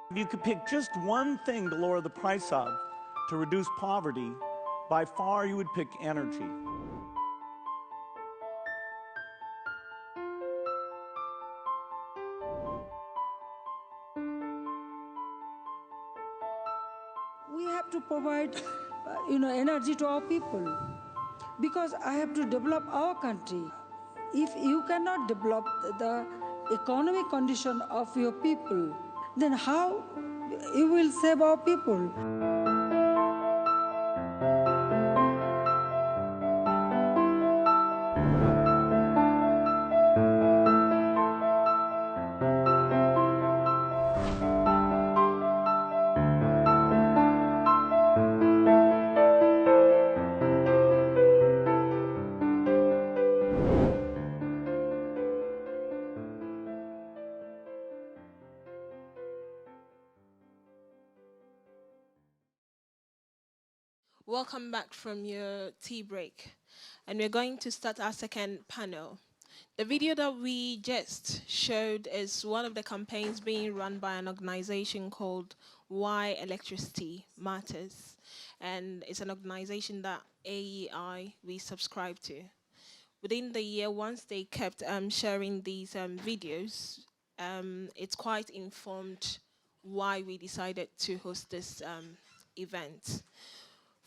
If you could pick just one thing to lower the price of, to reduce poverty, by far you would pick energy. We have to provide, energy to our people, because I have to develop our country. If you cannot develop the economic condition of your people, then how you will save our people? Welcome back from your tea break. And we're going to start our second panel. The video that we just showed is one of the campaigns being run by an organization called Why Electricity Matters. And it's an organization that AEI, we subscribe to. Within the year, once they kept sharing these videos, it's quite informed why we decided to host this event.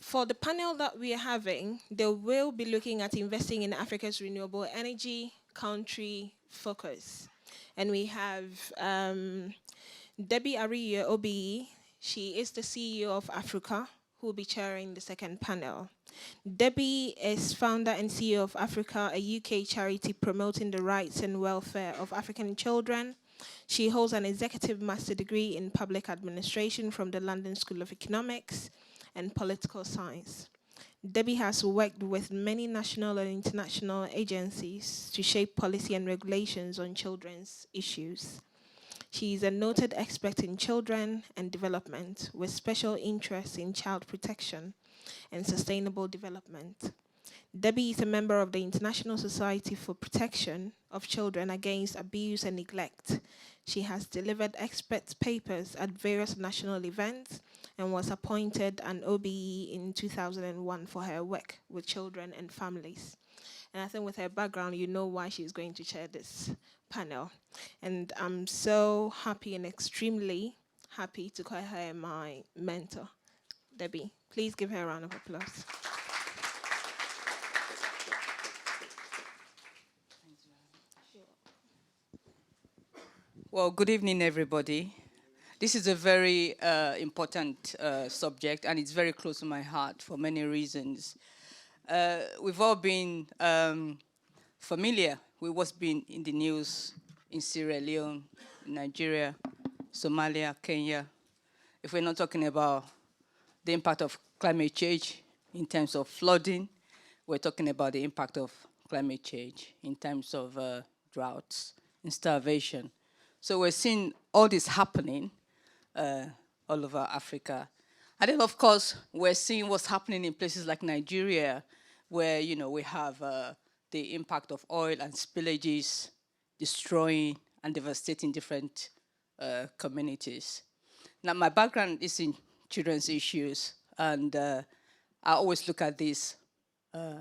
For the panel that we are having, they will be looking at investing in Africa's renewable energy country focus. And we have Debbie Ariyo, OBE. She is the CEO of AFRUCA, who will be chairing the second panel. Debbie is founder and CEO of AFRUCA, a UK charity promoting the rights and welfare of African children. She holds an executive master degree in public administration from the London School of Economics and Political Science. Debbie has worked with many national and international agencies to shape policy and regulations on children's issues. She is a noted expert in children and development with special interest in child protection and sustainable development. Debbie is a member of the International Society for Protection of Children Against Abuse and Neglect. She has delivered expert papers at various national events and was appointed an OBE in 2001 for her work with children and families. And I think with her background, you know why she's going to chair this panel. And I'm so happy and extremely happy to call her my mentor. Debbie, please give her a round of applause. Well, good evening, everybody. This is a very important subject, and it's very close to my heart for many reasons. We've all been familiar with what's been in the news in Sierra Leone, Nigeria, Somalia, Kenya. If we're not talking about the impact of climate change in terms of flooding, we're talking about the impact of climate change in terms of droughts and starvation. So we're seeing all this happening all over Africa. And then, of course, we're seeing what's happening in places like Nigeria, where, we have the impact of oil and spillages destroying and devastating different communities. Now, my background is in children's issues, and I always look at these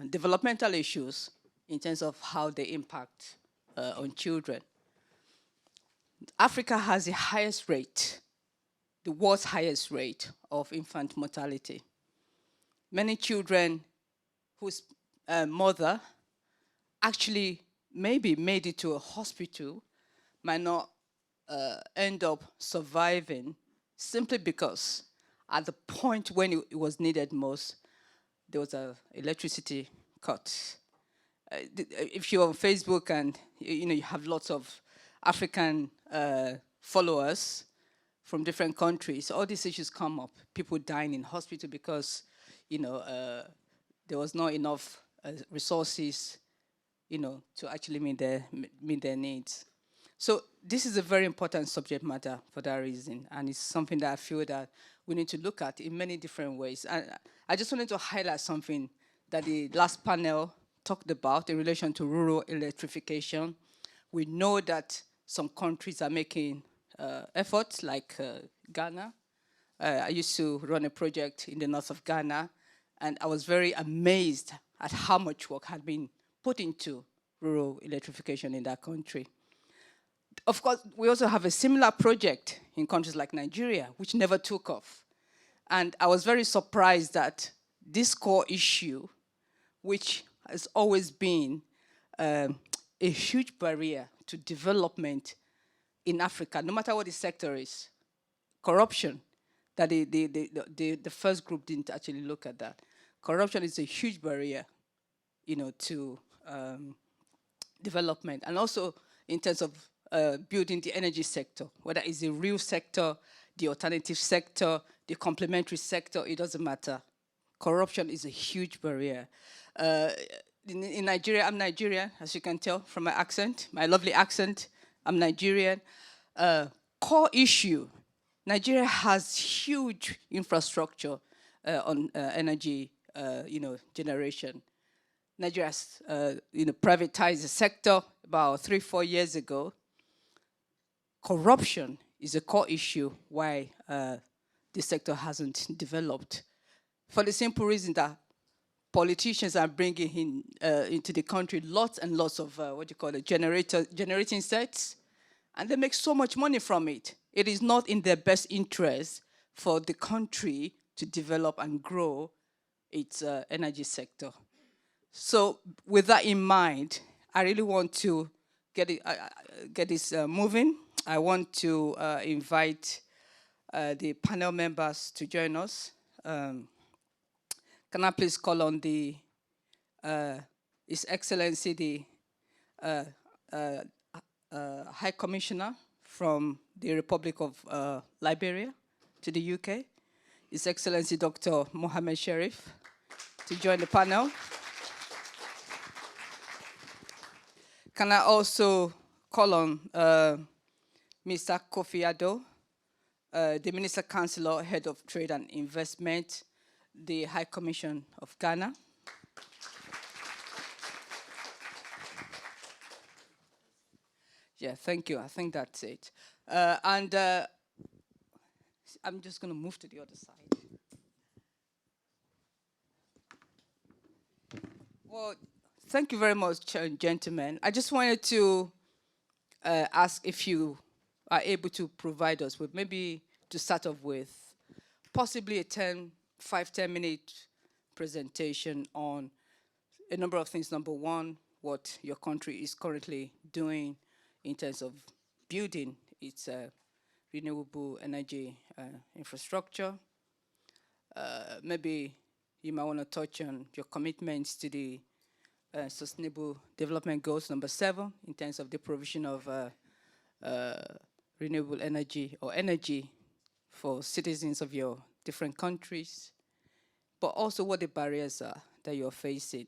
developmental issues in terms of how they impact on children. Africa has the highest rate, the world's highest rate of infant mortality. Many children whose mother actually maybe made it to a hospital might not end up surviving simply because at the point when it was needed most, there was an electricity cut. If you're on Facebook and you have lots of African followers from different countries, all these issues come up. People dying in hospital because, there was not enough resources, to actually meet their needs. So this is a very important subject matter for that reason, and it's something that I feel that we need to look at in many different ways. And I just wanted to highlight something that the last panel talked about in relation to rural electrification. We know that some countries are making efforts, like Ghana. I used to run a project in the north of Ghana, and I was very amazed at how much work had been put into rural electrification in that country. Of course, we also have a similar project in countries like Nigeria, which never took off. And I was very surprised that this core issue, which has always been a huge barrier to development in Africa, no matter what the sector is, corruption, that the first group didn't actually look at that. Corruption is a huge barrier, to development, and also in terms of building the energy sector, whether it's the real sector, the alternative sector, the complementary sector, it doesn't matter. Corruption is a huge barrier. In Nigeria, I'm Nigerian, as you can tell from my accent, my lovely accent. I'm Nigerian. Core issue, Nigeria has huge infrastructure on energy, generation. Nigeria has, privatized the sector about 3-4 years ago. Corruption is a core issue why the sector hasn't developed. For the simple reason that politicians are bringing in, into the country lots and lots of, generating sets, and they make so much money from it. It is not in their best interest for the country to develop and grow its energy sector. So with that in mind, I really want to get this moving. I want to invite the panel members to join us. Can I please call on His Excellency, the High Commissioner from the Republic of Liberia to the UK, His Excellency Dr. Mohammed Sherif, to join the panel. Can I also call on Mr. Kofi Addo, the Minister Councillor, Head of Trade and Investment, the High Commission of Ghana. Yeah, thank you. I think that's it. I'm just going to move to the other side. Well, thank you very much, gentlemen. I just wanted to ask if you are able to provide us with, maybe to start off with, possibly a 5-10-minute presentation on a number of things. Number one, what your country is currently doing in terms of building its renewable energy infrastructure. Maybe you might want to touch on your commitments to the Sustainable Development Goals, number 7, in terms of the provision of renewable energy or energy for citizens of your different countries, but also what the barriers are that you're facing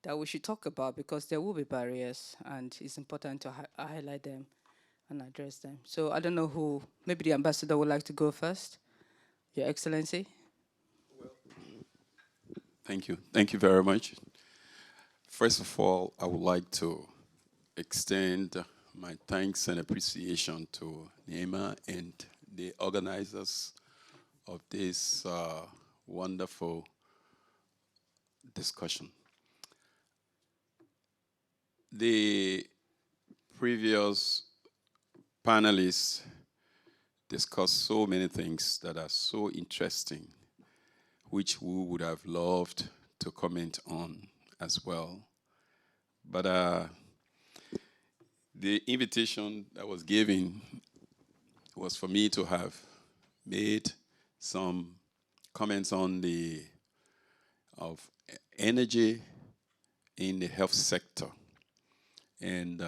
that we should talk about, because there will be barriers and it's important to highlight them and address them. So I don't know who, maybe the ambassador would like to go first. Your Excellency. Well, thank you. Thank you very much. First of all, I would like to extend my thanks and appreciation to Neema and the organizers of this wonderful discussion. The previous panelists discussed so many things that are so interesting, which we would have loved to comment on as well. But the invitation that was given was for me to have made some comments on of energy in the health sector. And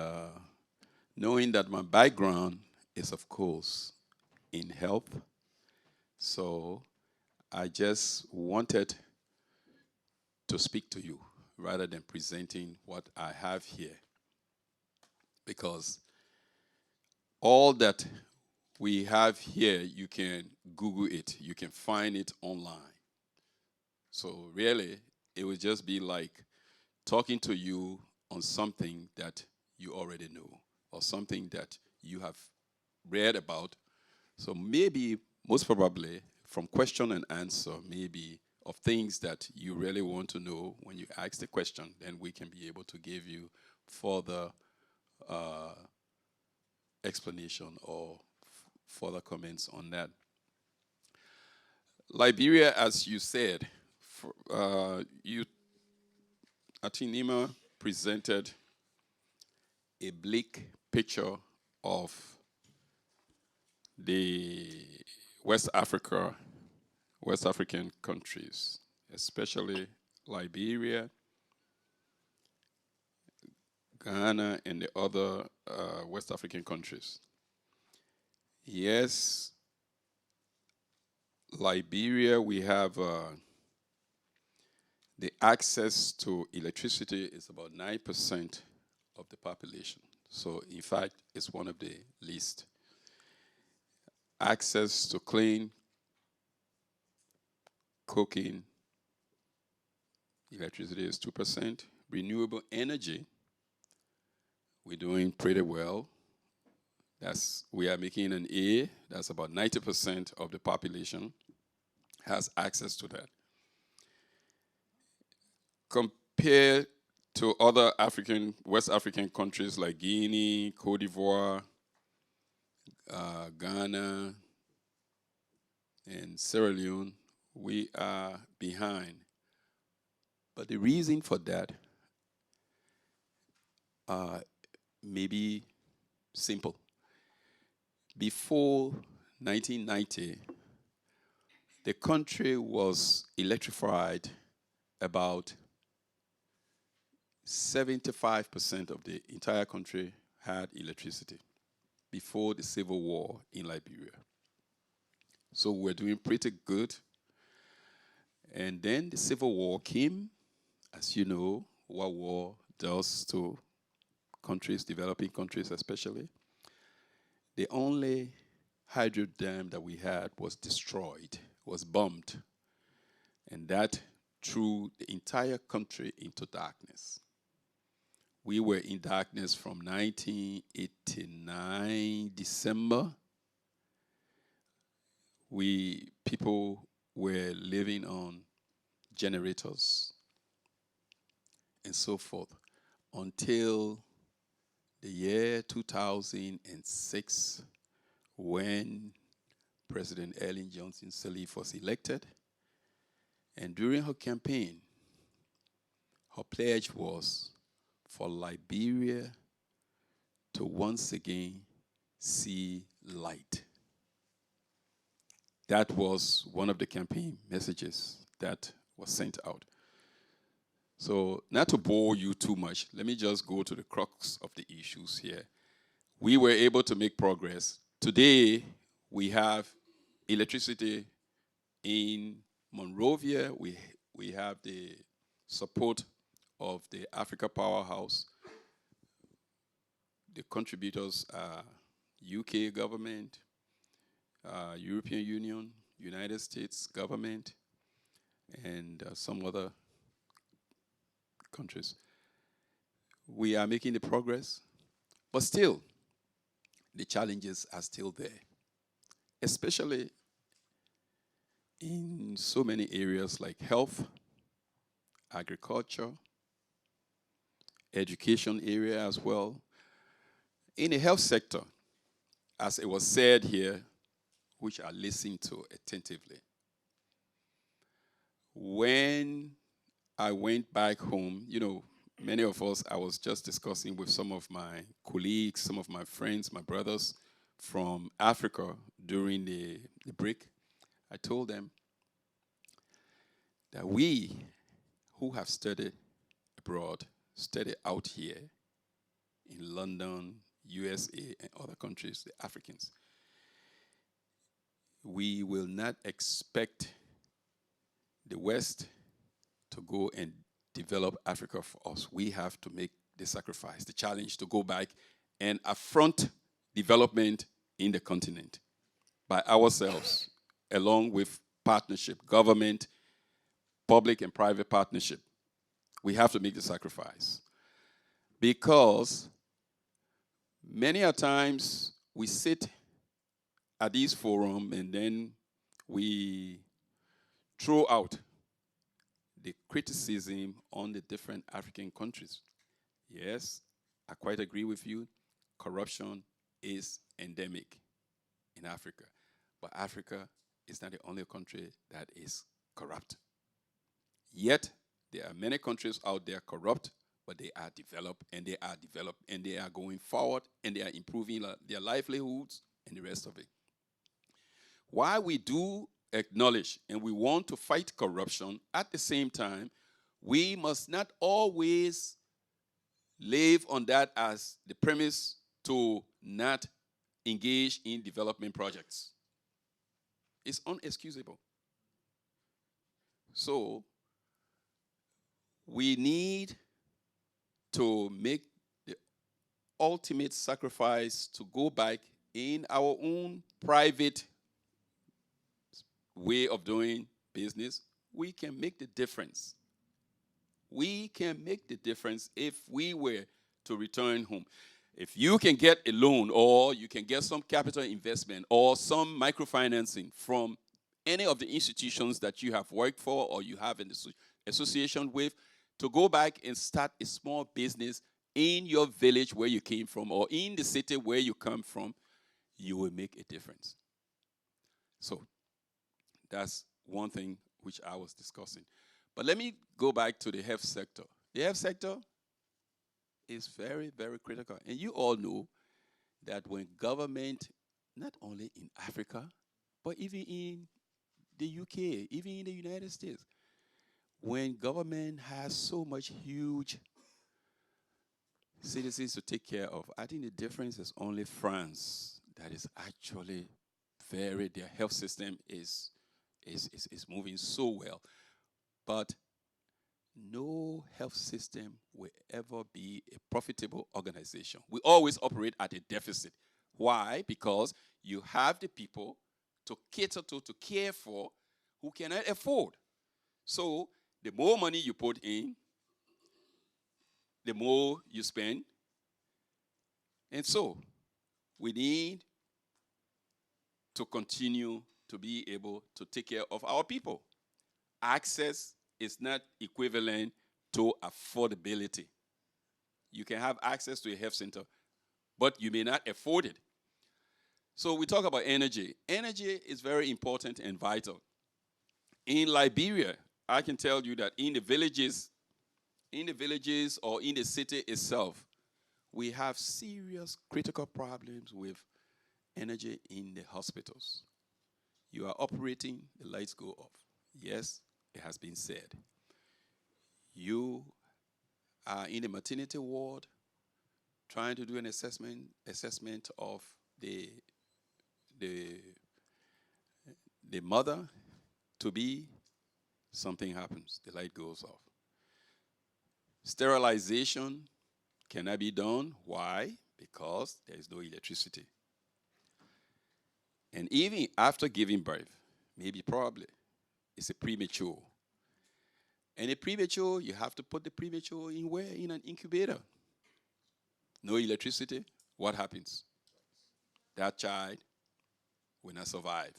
knowing that my background is, of course, in health, so I just wanted to speak to you rather than presenting what I have here. Because all that we have here, you can Google it, you can find it online. So really, it would just be like talking to you on something that you already know or something that you have read about. So maybe, most probably, from question and answer, maybe of things that you really want to know when you ask the question, then we can be able to give you further explanation or further comments on that. Liberia, as you said, Atinima presented a bleak picture of the West African countries, especially Liberia, Ghana, and the other West African countries. Yes, Liberia, we have the access to electricity is about 9% of the population. So, in fact, it's one of the least. Access to clean cooking electricity is 2%. Renewable energy, we're doing pretty well. We are making an A. That's about 90% of the population has access to that. Compared to other West African countries like Guinea, Cote d'Ivoire, Ghana, and Sierra Leone, we are behind. But the reason for that may be simple. Before 1990, the country was electrified about 75% of the entire country had electricity before the civil war in Liberia. So we're doing pretty good. And then the civil war came. As you know, what war does to countries, developing countries especially. The only hydro dam that we had was destroyed, was bombed. And that threw the entire country into darkness. We were in darkness from 1989, December. People were living on generators and so forth until the year 2006, when President Ellen Johnson Sirleaf was elected. And during her campaign, her pledge was for Liberia to once again see light. That was one of the campaign messages that was sent out. So, not to bore you too much, let me just go to the crux of the issues here. We were able to make progress. Today, we have electricity in Monrovia. We have the support of the Africa Powerhouse. The contributors are UK government, European Union, United States government, and some other countries. We are making the progress, but still, the challenges are still there, especially in so many areas like health, agriculture, education area as well. In the health sector, as it was said here, which I listened to attentively, when I went back home, many of us, I was just discussing with some of my colleagues, some of my friends, my brothers from Africa during the break. I told them that we who have studied abroad, studied out here in London, USA, and other countries, the Africans, we will not expect the West to go and develop Africa for us. We have to make the sacrifice, the challenge to go back and affront development in the continent by ourselves, along with partnership, government, public and private partnership. We have to make the sacrifice. Because many a times we sit at these forums and then we throw out the criticism on the different African countries. Yes, I quite agree with you. Corruption is endemic in Africa. But Africa is not the only country that is corrupt. Yet, there are many countries out there corrupt, but they are developed, and they are going forward, and they are improving their livelihoods and the rest of it. While we do acknowledge and we want to fight corruption, at the same time, we must not always live on that as the premise to not engage in development projects. It's unexcusable. So, we need to make the ultimate sacrifice to go back in our own private way of doing business. We can make the difference. We can make the difference if we were to return home. If you can get a loan, or you can get some capital investment or some microfinancing from any of the institutions that you have worked for or you have an association with, to go back and start a small business in your village where you came from or in the city where you come from, you will make a difference. So that's one thing which I was discussing. But let me go back to the health sector. The health sector is very, very critical. And you all know that when government, not only in Africa, but even in the UK, even in the United States, when government has so much huge citizens to take care of, I think the difference is only France that is actually their health system is moving so well. But no health system will ever be a profitable organization. We always operate at a deficit. Why? Because you have the people to cater to care for, who cannot afford. So the more money you put in, the more you spend. And so we need to continue to be able to take care of our people. Access is not equivalent to affordability. You can have access to a health center, but you may not afford it. So we talk about energy. Energy is very important and vital. In Liberia, I can tell you that in the villages or in the city itself, we have serious critical problems with energy in the hospitals. You are operating, the lights go off. Yes, it has been said. You are in a maternity ward trying to do an assessment of the mother to be, something happens, the light goes off. Sterilization cannot be done. Why? Because there is no electricity. And even after giving birth, probably, it's a premature. And a premature, you have to put the premature in where? In an incubator. No electricity, what happens? That child will not survive.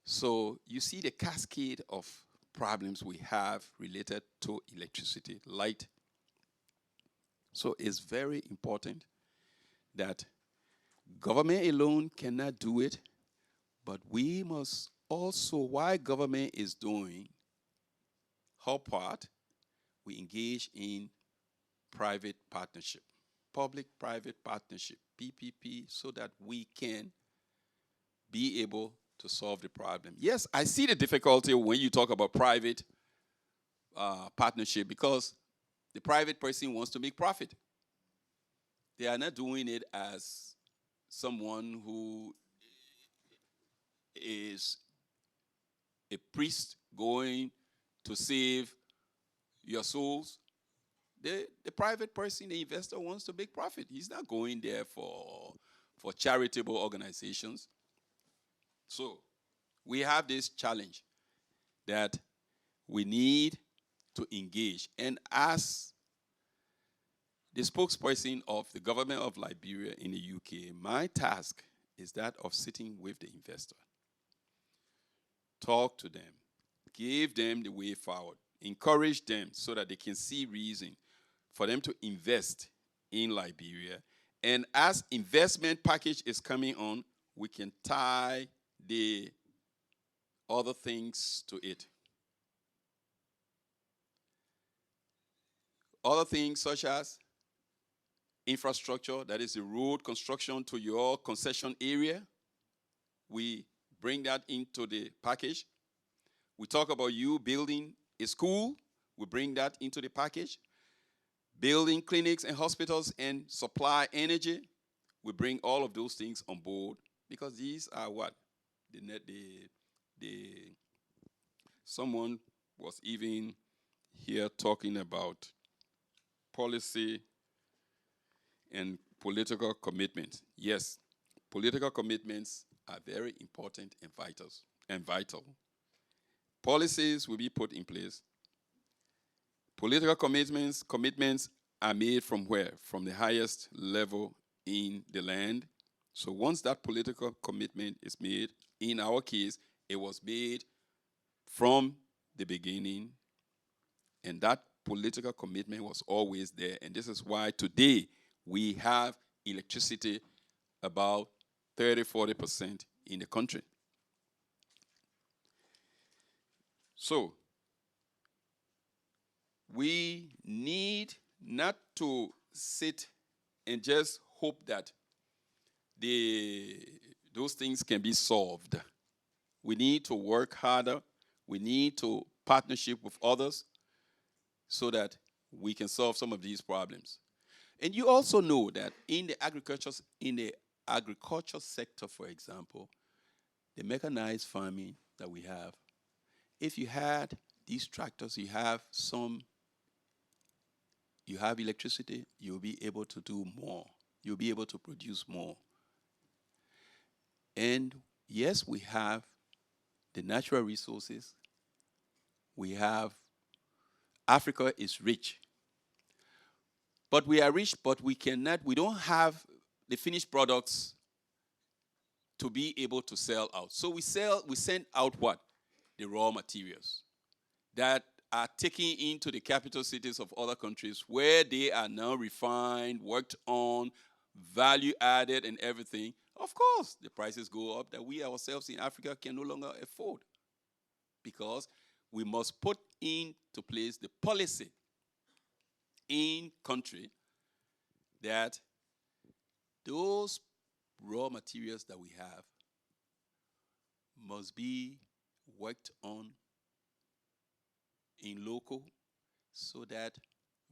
So you see the cascade of problems we have related to electricity, light. So it's very important that government alone cannot do it, but we must also, while government is doing her part, we engage in private partnership, public-private partnership, PPP, so that we can be able to solve the problem. Yes, I see the difficulty when you talk about private partnership, because the private person wants to make profit. They are not doing it as someone who is a priest going to save your souls. The private person, the investor, wants to make profit. He's not going there for charitable organizations. So we have this challenge that we need to engage. And as the spokesperson of the government of Liberia in the UK, my task is that of sitting with the investor. Talk to them, give them the way forward, encourage them so that they can see reason for them to invest in Liberia. And as investment package is coming on, we can tie the other things to it. Other things such as infrastructure, that is the road construction to your concession area. We bring that into the package. We talk about you building a school. We bring that into the package. Building clinics and hospitals and supply energy. We bring all of those things on board because these are what? Someone was even here talking about policy and political commitments. Yes, political commitments are very important and vital. Policies will be put in place. Political commitments are made from where? From the highest level in the land. So once that political commitment is made, in our case, it was made from the beginning, and that political commitment was always there. And this is why today we have electricity about 30-40% in the country. So we need not to sit and just hope that those things can be solved. We need to work harder. We need to partnership with others so that we can solve some of these problems. And you also know that in the agriculture sector, for example, the mechanized farming that we have, if you had these tractors, you have electricity, you'll be able to do more. You'll be able to produce more. And yes, we have the natural resources. Africa is rich. But we are rich, but we don't have the finished products to be able to sell out. So we send out what? The raw materials that are taken into the capital cities of other countries where they are now refined, worked on, value added and everything. Of course, the prices go up that we ourselves in Africa can no longer afford because we must put into place the policy in country that those raw materials that we have must be worked on in local so that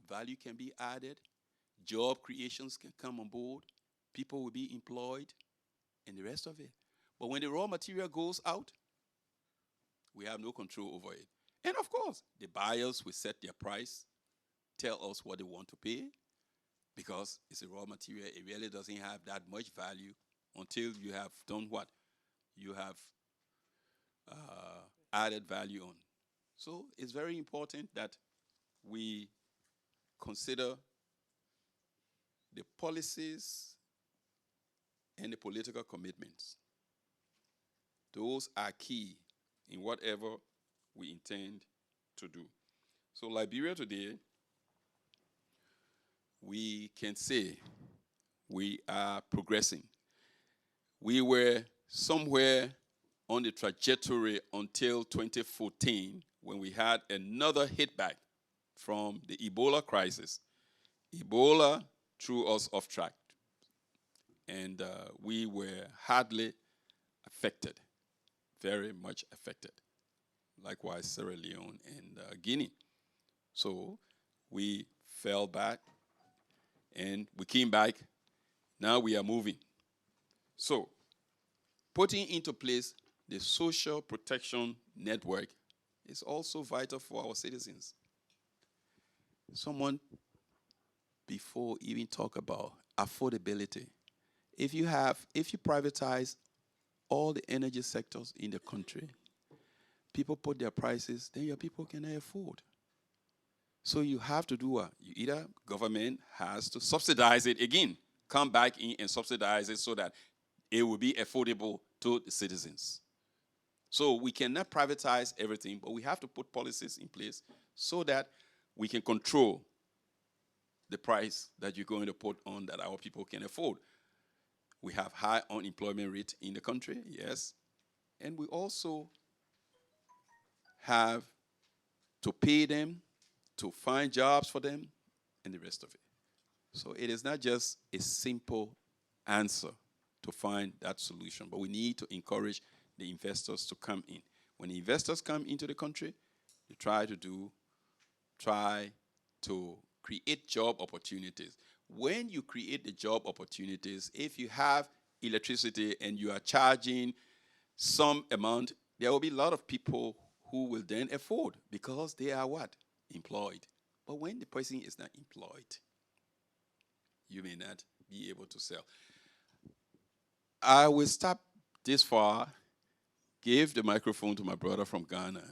value can be added, job creations can come on board, people will be employed, and the rest of it. But when the raw material goes out, we have no control over it. And of course, the buyers will set their price, tell us what they want to pay, because it's a raw material. It really doesn't have that much value until you have done what? You have added value on. So it's very important that we consider the policies and the political commitments. Those are key in whatever we intend to do. So Liberia today, we can say we are progressing. We were somewhere on the trajectory until 2014 when we had another hit back from the Ebola crisis. Ebola threw us off track, and we were hardly affected, very much affected. Likewise, Sierra Leone and Guinea. So we fell back, and we came back. Now we are moving. So putting into place the social protection network is also vital for our citizens. Someone before even talk about affordability. If you privatize all the energy sectors in the country, people put their prices, then your people can afford. So you have to do what? Either government has to subsidize it again, come back in and subsidize it so that it will be affordable to the citizens. So we cannot privatize everything, but we have to put policies in place so that we can control the price that you're going to put on that our people can afford. We have high unemployment rate in the country, yes. And we also have to pay them, to find jobs for them, and the rest of it. So it is not just a simple answer to find that solution, but we need to encourage the investors to come in. When the investors come into the country, they try to create job opportunities. When you create the job opportunities, if you have electricity and you are charging some amount, there will be a lot of people who will then afford because they are what? Employed. But when the person is not employed, you may not be able to sell. I will stop this far, give the microphone to my brother from Ghana.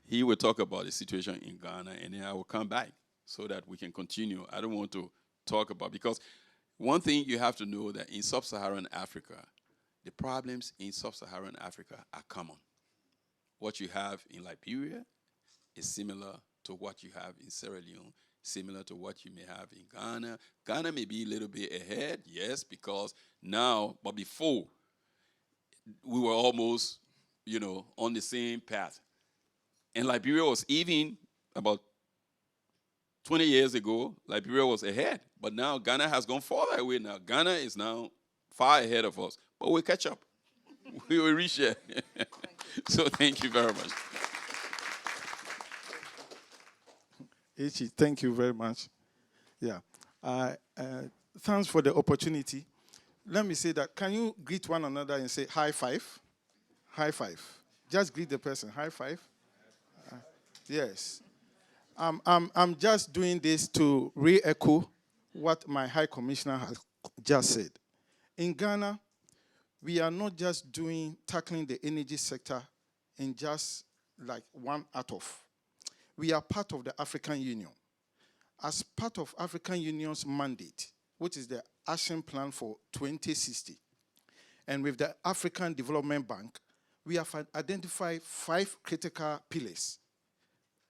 He will talk about the situation in Ghana, and then I will come back so that we can continue. I don't want to talk about, because one thing you have to know that in sub-Saharan Africa, the problems in sub-Saharan Africa are common. What you have in Liberia is similar to what you have in Sierra Leone, similar to what you may have in Ghana. Ghana may be a little bit ahead, yes, because now, but before, we were almost, on the same path. And Liberia was even about 20 years ago, Liberia was ahead. But now Ghana has gone farther away now. Ghana is now far ahead of us. But we'll catch up. We will reach there. So thank you very much. Ichi, thank you very much. Yeah. Thanks for the opportunity. Let me say that, can you greet one another and say high five? High five. Just greet the person. High five. Yes. I'm just doing this to re-echo what my High Commissioner has just said. In Ghana, we are not just tackling the energy sector in just like one out of. We are part of the African Union. As part of African Union's mandate, which is the Action Plan for 2060, and with the African Development Bank, we have identified 5 critical pillars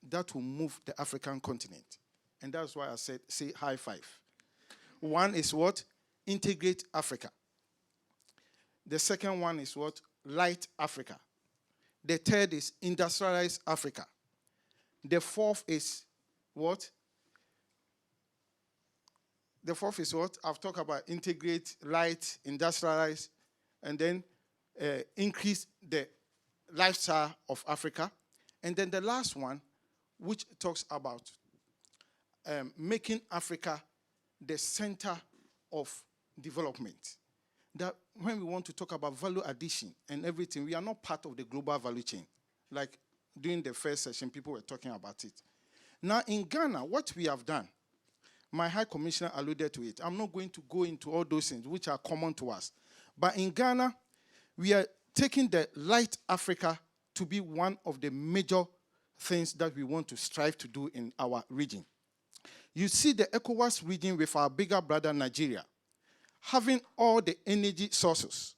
that will move the African continent. And that's why I said, say high five. One is what? Integrate Africa. The second one is what? Light Africa. The third is industrialize Africa. The fourth is what? The fourth is what? I've talked about integrate, light, industrialize, and then increase the lifestyle of Africa. And then the last one, which talks about making Africa the center of development. That when we want to talk about value addition and everything, we are not part of the global value chain. Like during the first session, people were talking about it. Now in Ghana, what we have done, my High Commissioner alluded to it. I'm not going to go into all those things which are common to us. But in Ghana, we are taking the Light Africa to be one of the major things that we want to strive to do in our region. You see the ECOWAS region with our bigger brother Nigeria, having all the energy sources.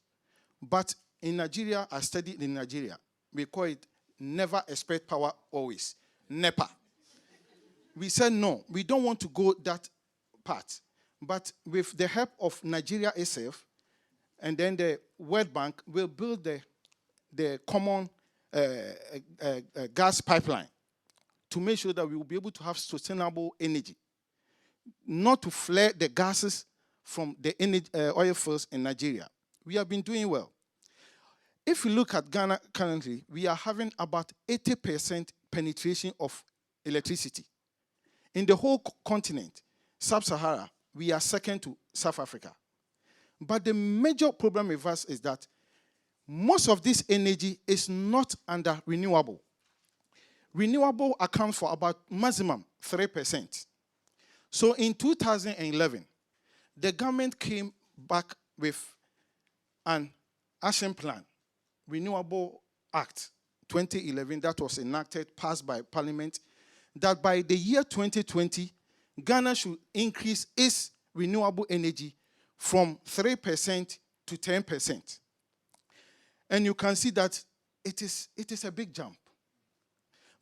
But in Nigeria, I studied in Nigeria, we call it never expect power always, NEPA. We said no, we don't want to go that part. But with the help of Nigeria itself, and then the World Bank will build the common gas pipeline to make sure that we will be able to have sustainable energy, not to flare the gases from the oil fields in Nigeria. We have been doing well. If you look at Ghana currently, we are having about 80% penetration of electricity. In the whole continent, Sub-Sahara, we are second to South Africa. But the major problem with us is that most of this energy is not under renewable. Renewable accounts for about maximum 3%. So in 2011, the government came back with an action plan, Renewable Act 2011, that was enacted, passed by Parliament, that by the year 2020, Ghana should increase its renewable energy from 3% to 10%. And you can see that it is a big jump.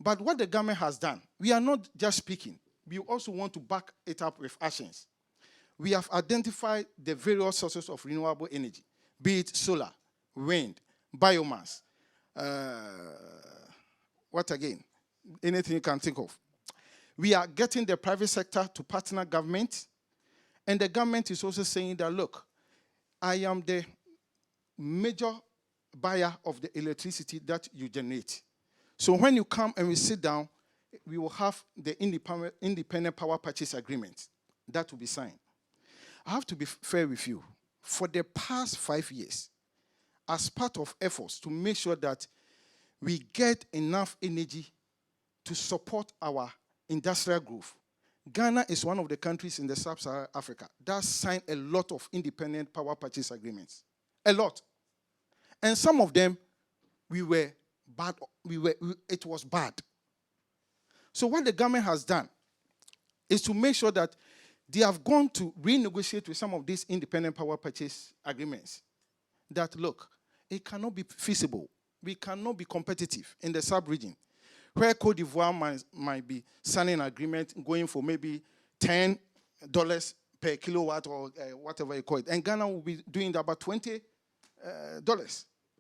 But what the government has done, we are not just speaking. We also want to back it up with actions. We have identified the various sources of renewable energy, be it solar, wind, biomass, what again? Anything you can think of. We are getting the private sector to partner government, and the government is also saying that, look, I am the major buyer of the electricity that you generate. So when you come and we sit down, we will have the independent power purchase agreement that will be signed. I have to be fair with you. For the past 5 years, as part of efforts to make sure that we get enough energy to support our industrial growth, Ghana is one of the countries in the sub-Saharan Africa that signed a lot of independent power purchase agreements. A lot. And some of them, it was bad. So what the government has done is to make sure that they have gone to renegotiate with some of these independent power purchase agreements. That, look, it cannot be feasible. We cannot be competitive in the sub-region, where Cote d'Ivoire might be signing an agreement going for maybe $10 per kilowatt or whatever you call it. And Ghana will be doing about $20.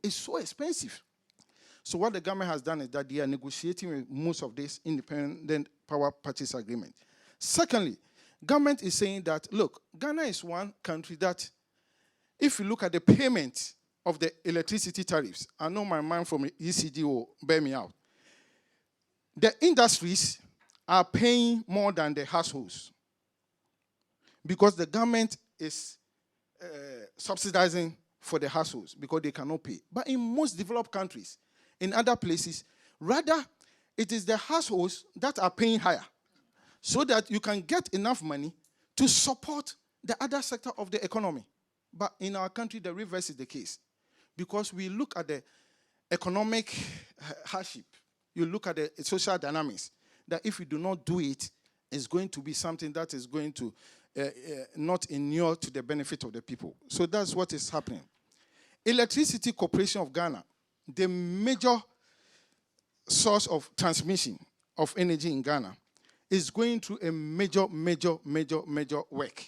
It's so expensive. So what the government has done is that they are negotiating with most of these independent power purchase agreements. Secondly, government is saying that, look, Ghana is one country that, if you look at the payment of the electricity tariffs, I know my man from ECG will bear me out. The industries are paying more than the households because the government is subsidizing for the households because they cannot pay. But in most developed countries, in other places, rather, it is the households that are paying higher so that you can get enough money to support the other sector of the economy. But in our country, the reverse is the case because we look at the economic hardship. You look at the social dynamics, that if you do not do it, it's going to be something that is going to not inure to the benefit of the people. So that's what is happening. Electricity Corporation of Ghana, the major source of transmission of energy in Ghana, is going through a major work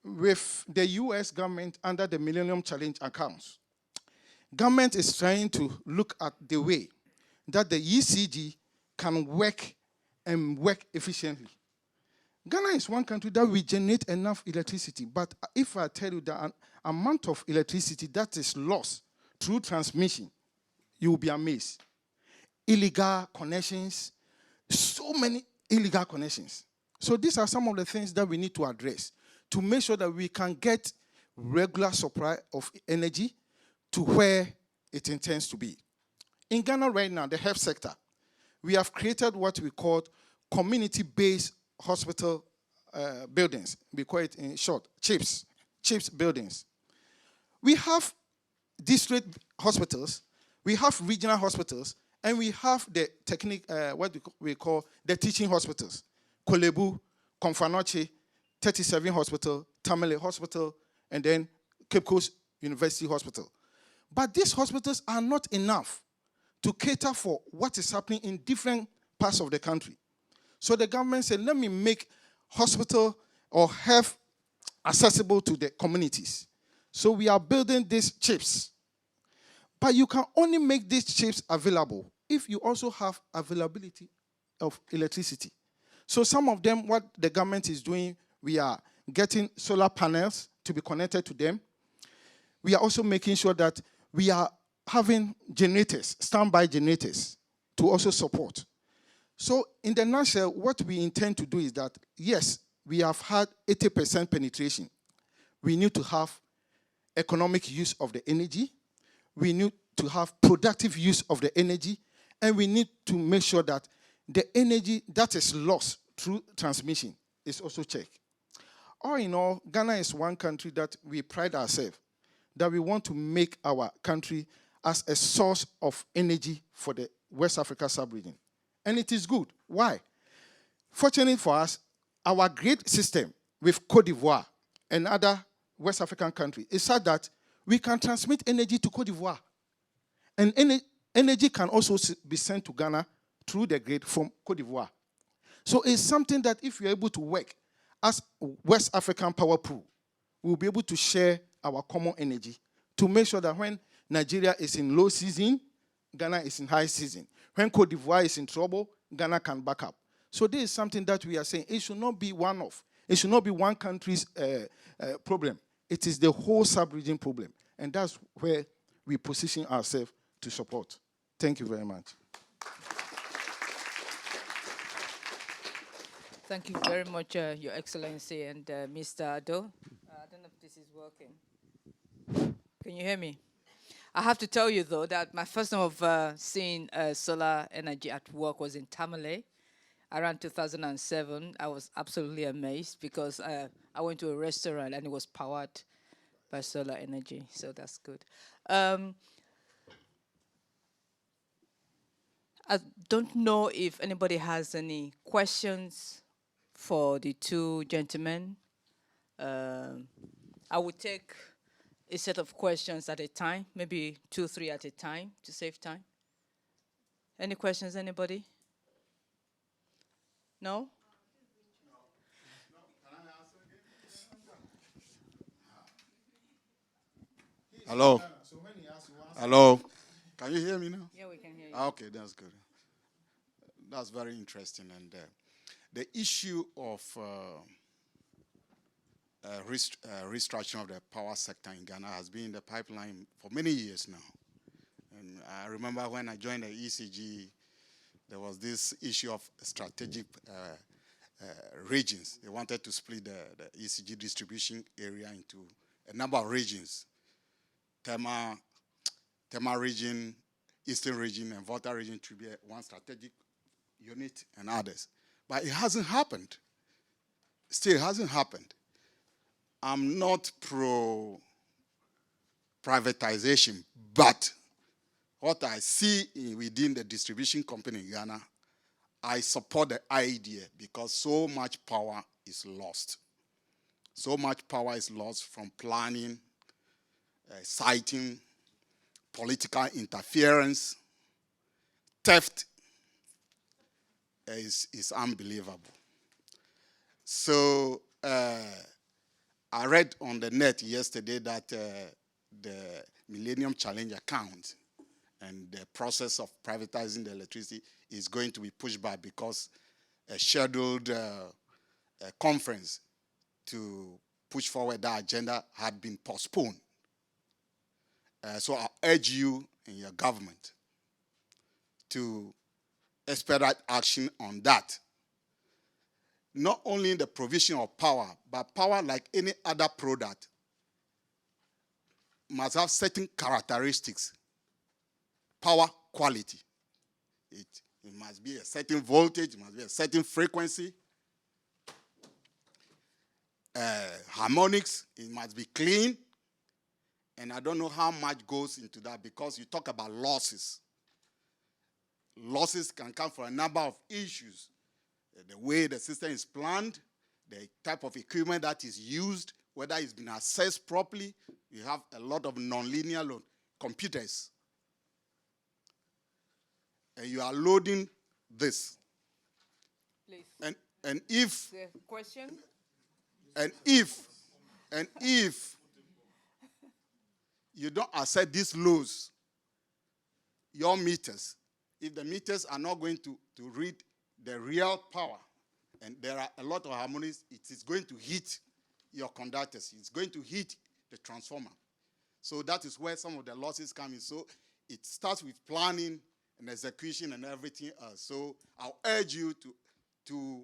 with the U.S. government under the Millennium Challenge accounts. Government is trying to look at the way that the ECG can work and work efficiently. Ghana is one country that we generate enough electricity, but if I tell you the amount of electricity that is lost through transmission, you will be amazed. Illegal connections, so many illegal connections. So these are some of the things that we need to address to make sure that we can get regular supply of energy to where it intends to be. In Ghana right now, the health sector, we have created what we call community-based hospital buildings. We call it in short, CHIPS buildings. We have district hospitals, we have regional hospitals, and we have the what we call the teaching hospitals. Kolebu, Komfanoche, 37 Hospital, Tamale Hospital, and then Cape Coast University Hospital. But these hospitals are not enough to cater for what is happening in different parts of the country. So the government said, let me make hospital or health accessible to the communities. So we are building these chips. But you can only make these chips available if you also have availability of electricity. So some of them, what the government is doing, we are getting solar panels to be connected to them. We are also making sure that we are having generators, standby generators, to also support. So in the nutshell, what we intend to do is that, yes, we have had 80% penetration. We need to have economic use of the energy. We need to have productive use of the energy. And we need to make sure that the energy that is lost through transmission is also checked. All in all, Ghana is one country that we pride ourselves, that we want to make our country as a source of energy for the West Africa sub-region. And it is good. Why? Fortunately for us, our grid system with Cote d'Ivoire and other West African countries is such that we can transmit energy to Cote d'Ivoire. And energy can also be sent to Ghana through the grid from Cote d'Ivoire. So it's something that if you're able to work as West African power pool, we'll be able to share our common energy to make sure that when Nigeria is in low season, Ghana is in high season. When Cote d'Ivoire is in trouble, Ghana can back up. So this is something that we are saying. It should not be one-off. It should not be one country's problem. It is the whole sub-region problem. And that's where we position ourselves to support. Thank you very much. Thank you very much, Your Excellency, and Mr. Addo. I don't know if this is working. Can you hear me? I have to tell you, though, that my first time of seeing solar energy at work was in Tamale around 2007. I was absolutely amazed because I went to a restaurant and it was powered by solar energy, so that's good. I don't know if anybody has any questions for the two gentlemen. I would take a set of questions at a time, maybe 2 or 3 at a time to save time. Any questions, anybody? No? Hello. Hello. Can you hear me now? Yeah, we can hear you. Okay, that's good. That's very interesting. And the issue of restructuring of the power sector in Ghana has been in the pipeline for many years now. And I remember when I joined the ECG, there was this issue of strategic regions. They wanted to split the ECG distribution area into a number of regions. Tema region, Eastern region, and Volta region to be one strategic unit and others. But it hasn't happened. Still hasn't happened. I'm not pro-privatization, but what I see within the distribution company in Ghana, I support the idea because so much power is lost. So much power is lost from planning, siting, political interference, theft is unbelievable. So I read on the net yesterday that the Millennium Challenge account and the process of privatizing the electricity is going to be pushed back because a scheduled conference to push forward that agenda had been postponed. So I urge you and your government to expedite action on that. Not only in the provision of power, but power, like any other product, must have certain characteristics. Power quality. It must be a certain voltage, it must be a certain frequency. Harmonics, it must be clean. And I don't know how much goes into that because you talk about losses. Losses can come from a number of issues. The way the system is planned, the type of equipment that is used, whether it's been assessed properly. You have a lot of nonlinear computers. And you are loading this. Please. And if The question? and if you don't accept these loads, your meters, if the meters are not going to read the real power, and there are a lot of harmonics, it is going to hit your conductors. It's going to hit the transformer. So that is where some of the losses come in. So it starts with planning and execution and everything else. So I'll urge you to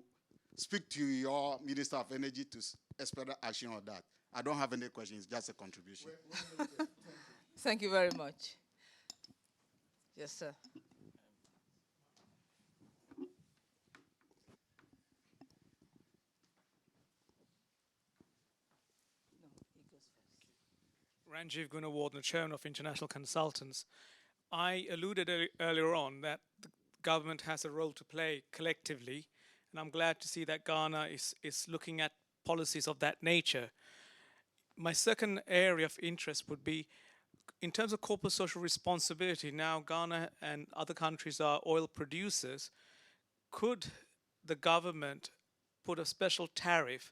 speak to your Minister of Energy to expedite action on that. I don't have any questions, it's just a contribution. Thank you very much. Yes, sir. Ranjiv Gunawardena, Chairman of International Consultants. I alluded earlier on that the government has a role to play collectively, And I'm glad to see that Ghana is looking at policies of that nature. My second area of interest would be in terms of corporate social responsibility. Now Ghana and other countries are oil producers. Could the government put a special tariff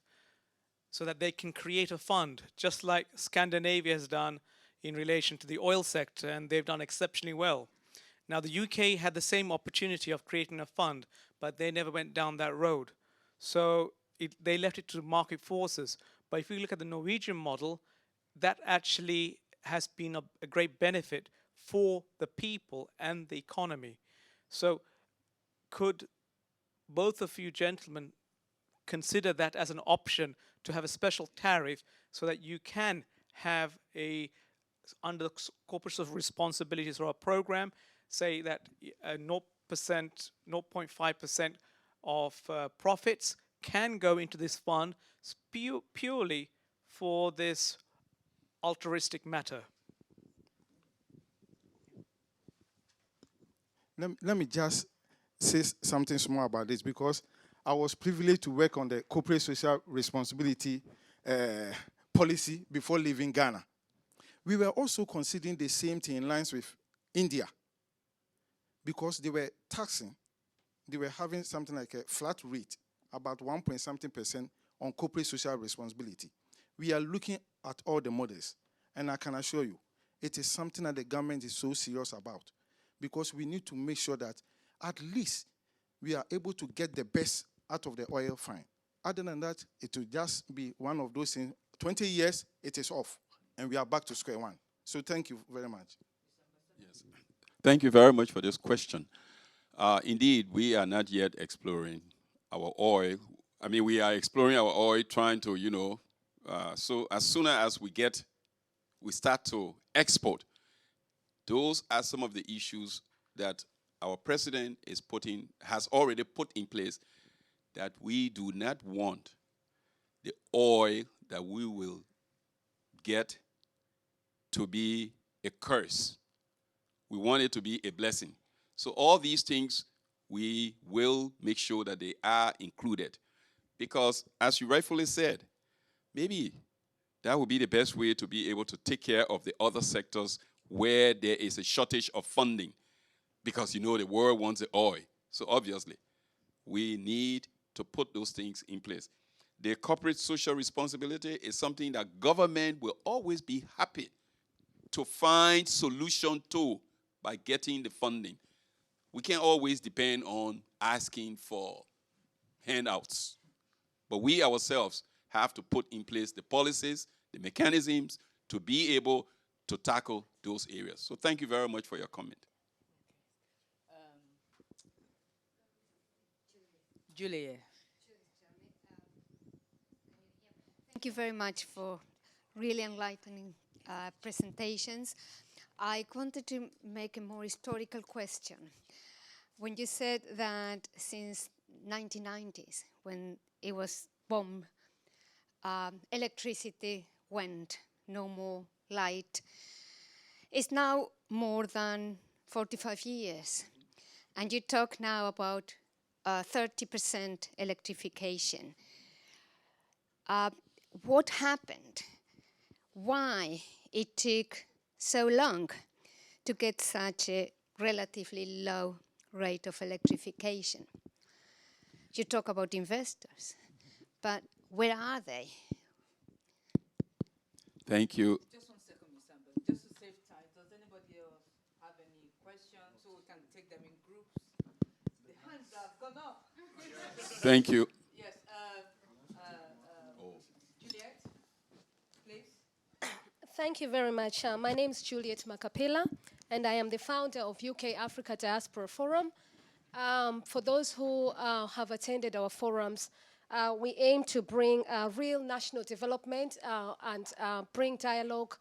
so that they can create a fund, just like Scandinavia has done in relation to the oil sector, and they've done exceptionally well. Now the UK had the same opportunity of creating a fund, but they never went down that road. So they left it to market forces. But if you look at the Norwegian model, that actually has been a great benefit for the people and the economy. So could both of you gentlemen consider that as an option to have a special tariff so that you can have under corporate social responsibilities or a program, say that 0%, 0.5% of profits can go into this fund purely for this altruistic matter? Let me just say something small about this, because I was privileged to work on the corporate social responsibility policy before leaving Ghana. We were also considering the same thing in lines with India, because they were taxing, they were having something like a flat rate, about 1.something% on corporate social responsibility. We are looking at all the models, and I can assure you, it is something that the government is so serious about, because we need to make sure that at least we are able to get the best out of the oil fine. Other than that, it will just be one of those things. 20 years, it is off, and we are back to square one. So thank you very much. Yes. Thank you very much for this question. Indeed, we are not yet exploring our oil. I mean, we are exploring our oil, trying to, so as soon as we start to export, those are some of the issues that our president has already put in place, that we do not want the oil that we will get to be a curse. We want it to be a blessing. So all these things, we will make sure that they are included. Because as you rightfully said, maybe that would be the best way to be able to take care of the other sectors where there is a shortage of funding. Because the world wants the oil. So obviously, we need to put those things in place. The corporate social responsibility is something that government will always be happy to find solution to by getting the funding. We can't always depend on asking for handouts. But we ourselves have to put in place the policies, the mechanisms to be able to tackle those areas. So thank you very much for your comment. Julia. Thank you very much for really enlightening presentations. I wanted to make a more historical question. When you said that since 1990s, when it was bombed, electricity went, no more light. It's now more than 45 years. And you talk now about 30% electrification. What happened? Why it took so long to get such a relatively low rate of electrification? You talk about investors, but where are they? Thank you. Just 1 second, Ms. Amber. Just to save time, does anybody else have any questions so we can take them in groups? The hands have gone up. Thank you. Yes. Juliet, please. Thank you very much. My name is Juliet Makapela, and I am the founder of UK Africa Diaspora Forum. For those who have attended our forums, we aim to bring real national development and bring dialogue,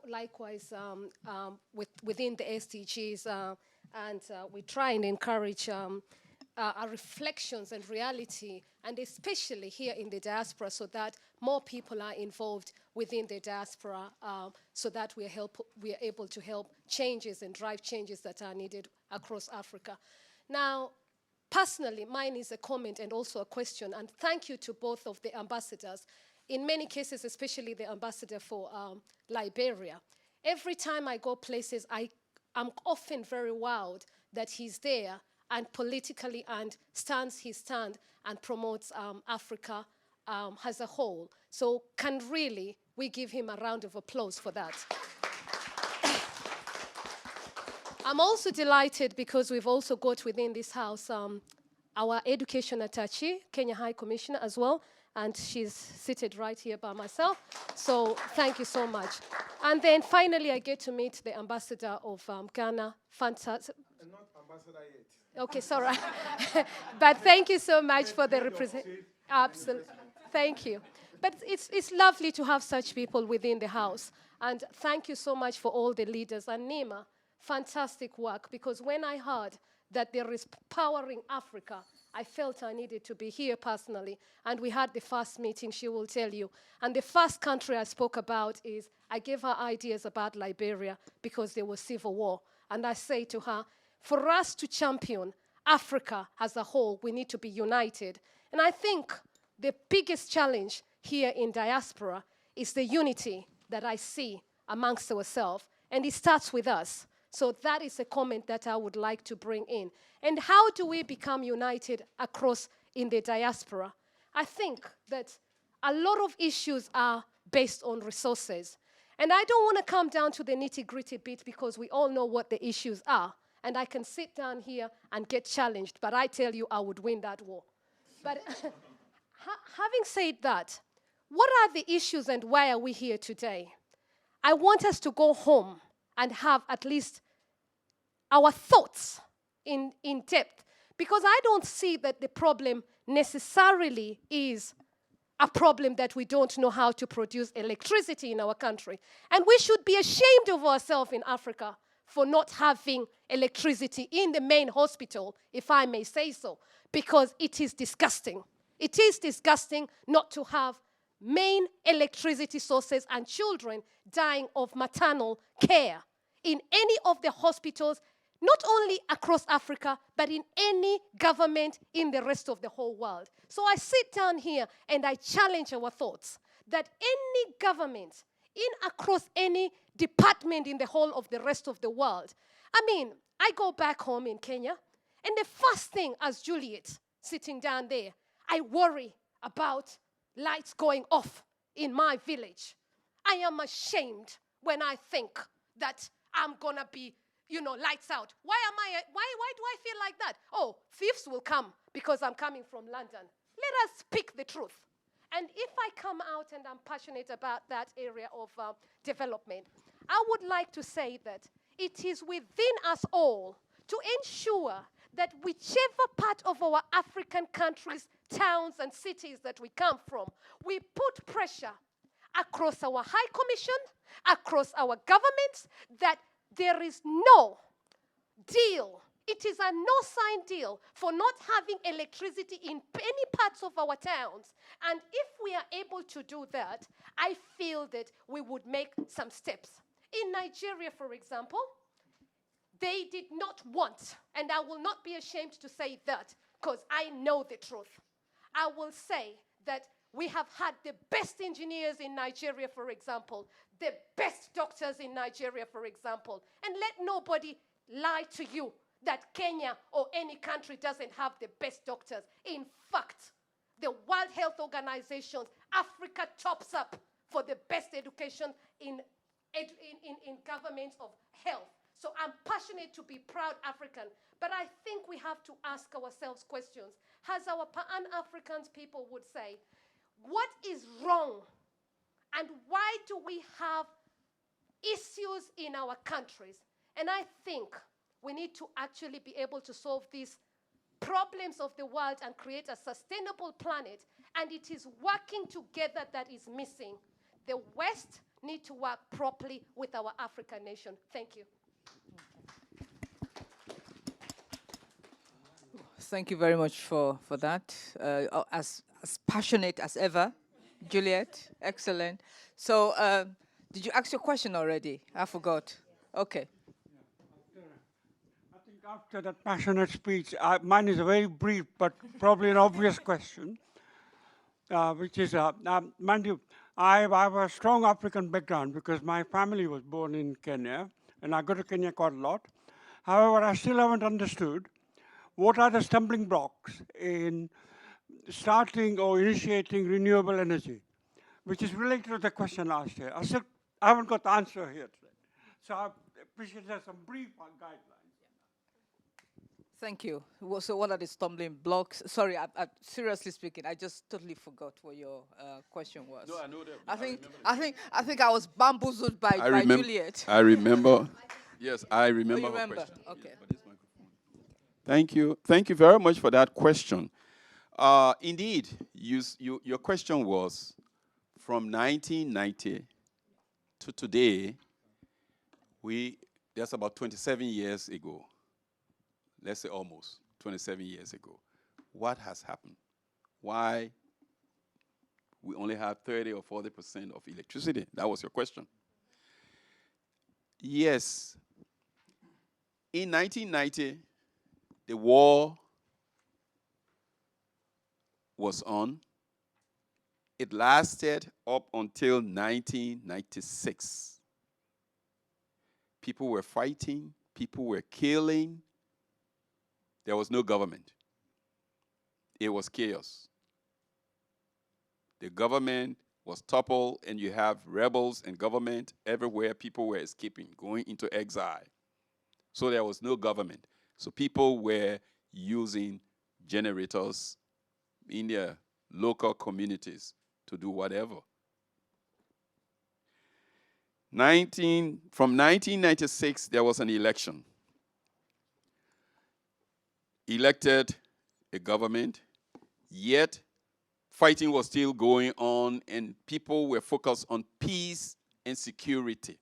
likewise within the SDGs, and we try and encourage our reflections and reality, and especially here in the diaspora, so that more people are involved within the diaspora, so that we are able to help changes and drive changes that are needed across Africa. Now, personally, mine is a comment and also a question, and thank you to both of the ambassadors. In many cases, especially the ambassador for Liberia. Every time I go places, I'm often very wowed that he's there and politically and stands his stand and promotes Africa as a whole. So can really we give him a round of applause for that? I'm also delighted because we've also got within this house our education attaché, Kenya High Commissioner as well, and she's seated right here by myself. So thank you so much. And then finally, I get to meet the ambassador of Ghana. Fantastic. Not ambassador yet. Okay, sorry. But thank you so much for the representation. Absolutely. Thank you. But it's lovely to have such people within the house. And thank you so much for all the leaders. And Nima, fantastic work, because when I heard that there is Powering Africa, I felt I needed to be here personally. And we had the first meeting, she will tell you. And the first country I spoke about is, I gave her ideas about Liberia because there was civil war. And I say to her, for us to champion Africa as a whole, we need to be united. And I think the biggest challenge here in diaspora is the unity that I see amongst ourselves. And it starts with us. So that is a comment that I would like to bring in. And how do we become united across in the diaspora? I think that a lot of issues are based on resources. And I don't want to come down to the nitty-gritty bit because we all know what the issues are. And I can sit down here and get challenged, but I tell you I would win that war. But having said that, what are the issues and why are we here today? I want us to go home and have at least our thoughts in depth, because I don't see that the problem necessarily is a problem that we don't know how to produce electricity in our country. And we should be ashamed of ourselves in Africa for not having electricity in the main hospital, if I may say so, because it is disgusting. It is disgusting not to have main electricity sources and children dying of maternal care in any of the hospitals, not only across Africa, but in any government in the rest of the whole world. So I sit down here and I challenge our thoughts that any government across any department in the whole of the rest of the world. I mean, I go back home in Kenya, and the first thing as Juliet sitting down there, I worry about lights going off in my village. I am ashamed when I think that I'm gonna be, lights out. Why do I feel like that? Oh, thieves will come because I'm coming from London. Let us speak the truth. And if I come out and I'm passionate about that area of development, I would like to say that it is within us all to ensure that whichever part of our African countries, towns, and cities that we come from, we put pressure across our High Commission, across our governments, that there is no deal. It is a no-sign deal for not having electricity in any parts of our towns. And if we are able to do that, I feel that we would make some steps. In Nigeria, for example, they did not want, and I will not be ashamed to say that because I know the truth. I will say that we have had the best engineers in Nigeria, for example, the best doctors in Nigeria, for example. And let nobody lie to you that Kenya or any country doesn't have the best doctors. In fact, the World Health Organization, Africa tops up for the best education in government of health. So I'm passionate to be proud African, but I think we have to ask ourselves questions. As our Pan-African people would say, what is wrong? And why do we have issues in our countries? And I think we need to actually be able to solve these problems of the world and create a sustainable planet. And it is working together that is missing. The West need to work properly with our African nation. Thank you. Thank you very much for that. As passionate as ever, Juliet. Excellent. So, did you ask your question already? I forgot. Okay. after that passionate speech, mine is a very brief but probably an obvious question, which is, mind you, I have a strong African background because my family was born in Kenya, and I go to Kenya quite a lot. However, I still haven't understood what are the stumbling blocks in starting or initiating renewable energy, which is related to the question last year. I haven't got the answer here today. So I appreciate there's some brief guidelines. Thank you. So what are the stumbling blocks? Sorry, seriously speaking, I just totally forgot what your question was. No, I know that. I think I was bamboozled by Juliet. I remember. Yes, I remember. Oh, you remember? Question. Okay. Thank you. Thank you very much for that question. Indeed, your question was from 1990 to today. That's about 27 years ago. Let's say almost 27 years ago. What has happened? Why we only have 30 or 40% of electricity? That was your question. Yes. In 1990, the war was on. It lasted up until 1996. People were fighting. People were killing. There was no government. It was chaos. The government was toppled, and you have rebels and government everywhere. People were escaping, going into exile. So there was no government. So people were using generators in their local communities to do whatever. From 1996, there was an election. Elected a government, yet fighting was still going on, and people were focused on peace and security.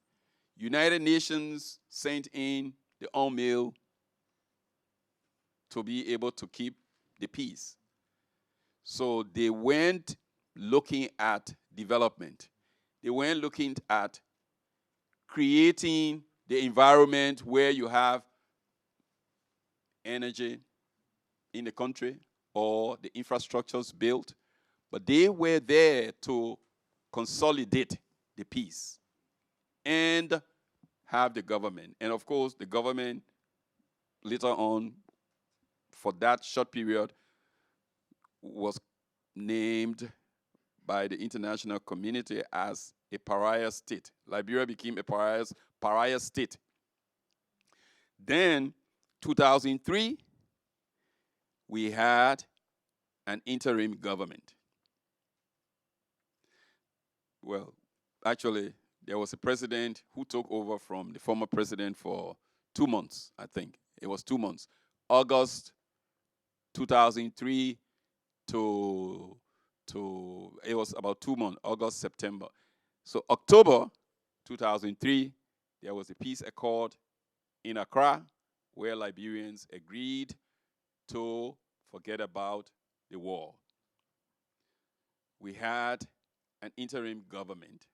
United Nations sent in the UNMIL to be able to keep the peace. So they weren't looking at development. They weren't looking at creating the environment where you have energy in the country or the infrastructures built, but they were there to consolidate the peace and have the government. And of course, the government later on, for that short period, was named by the international community as a pariah state. Liberia became a pariah state. Then, 2003, we had an interim government. Well, actually, there was a president who took over from the former president for 2 months, I think. It was 2 months. August 2003 to it was about 2 months, August, September. So October 2003, there was a peace accord in Accra where Liberians agreed to forget about the war. We had an interim government.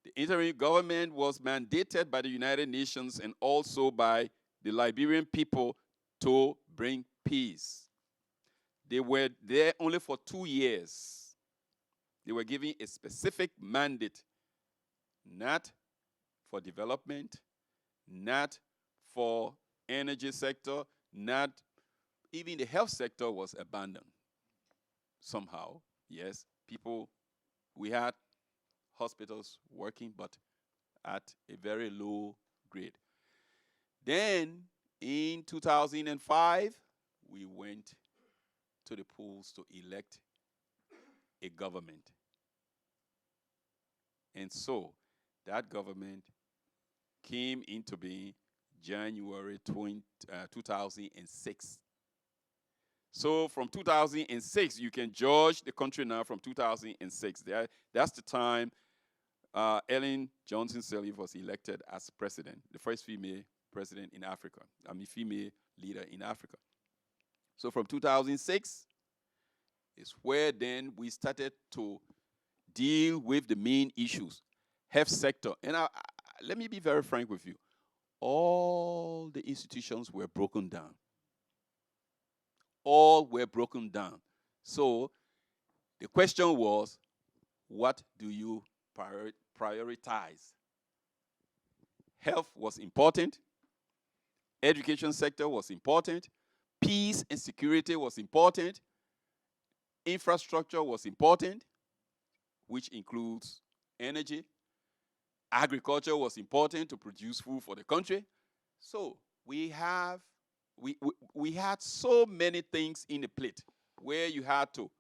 The interim government was mandated by the United Nations and also by the Liberian people to bring peace. They were there only for 2 years. They were given a specific mandate, not for development, not for energy sector, not even the health sector was abandoned somehow. Yes, we had hospitals working, but at a very low grade. Then in 2005, we went to the polls to elect a government. And so that government came into being January 2006. So from 2006, you can judge the country now from 2006. That's the time Ellen Johnson Sirleaf was elected as president, the first female president in Africa. Female leader in Africa. So from 2006 is where then we started to deal with the main issues, health sector. And let me be very frank with you. all the institutions were broken down. All were broken down. So the question was, what do you prioritize? Health was important. Education sector was important. Peace and security was important. Infrastructure was important, which includes energy. Agriculture was important to produce food for the country. So we had so many things in the plate where you had to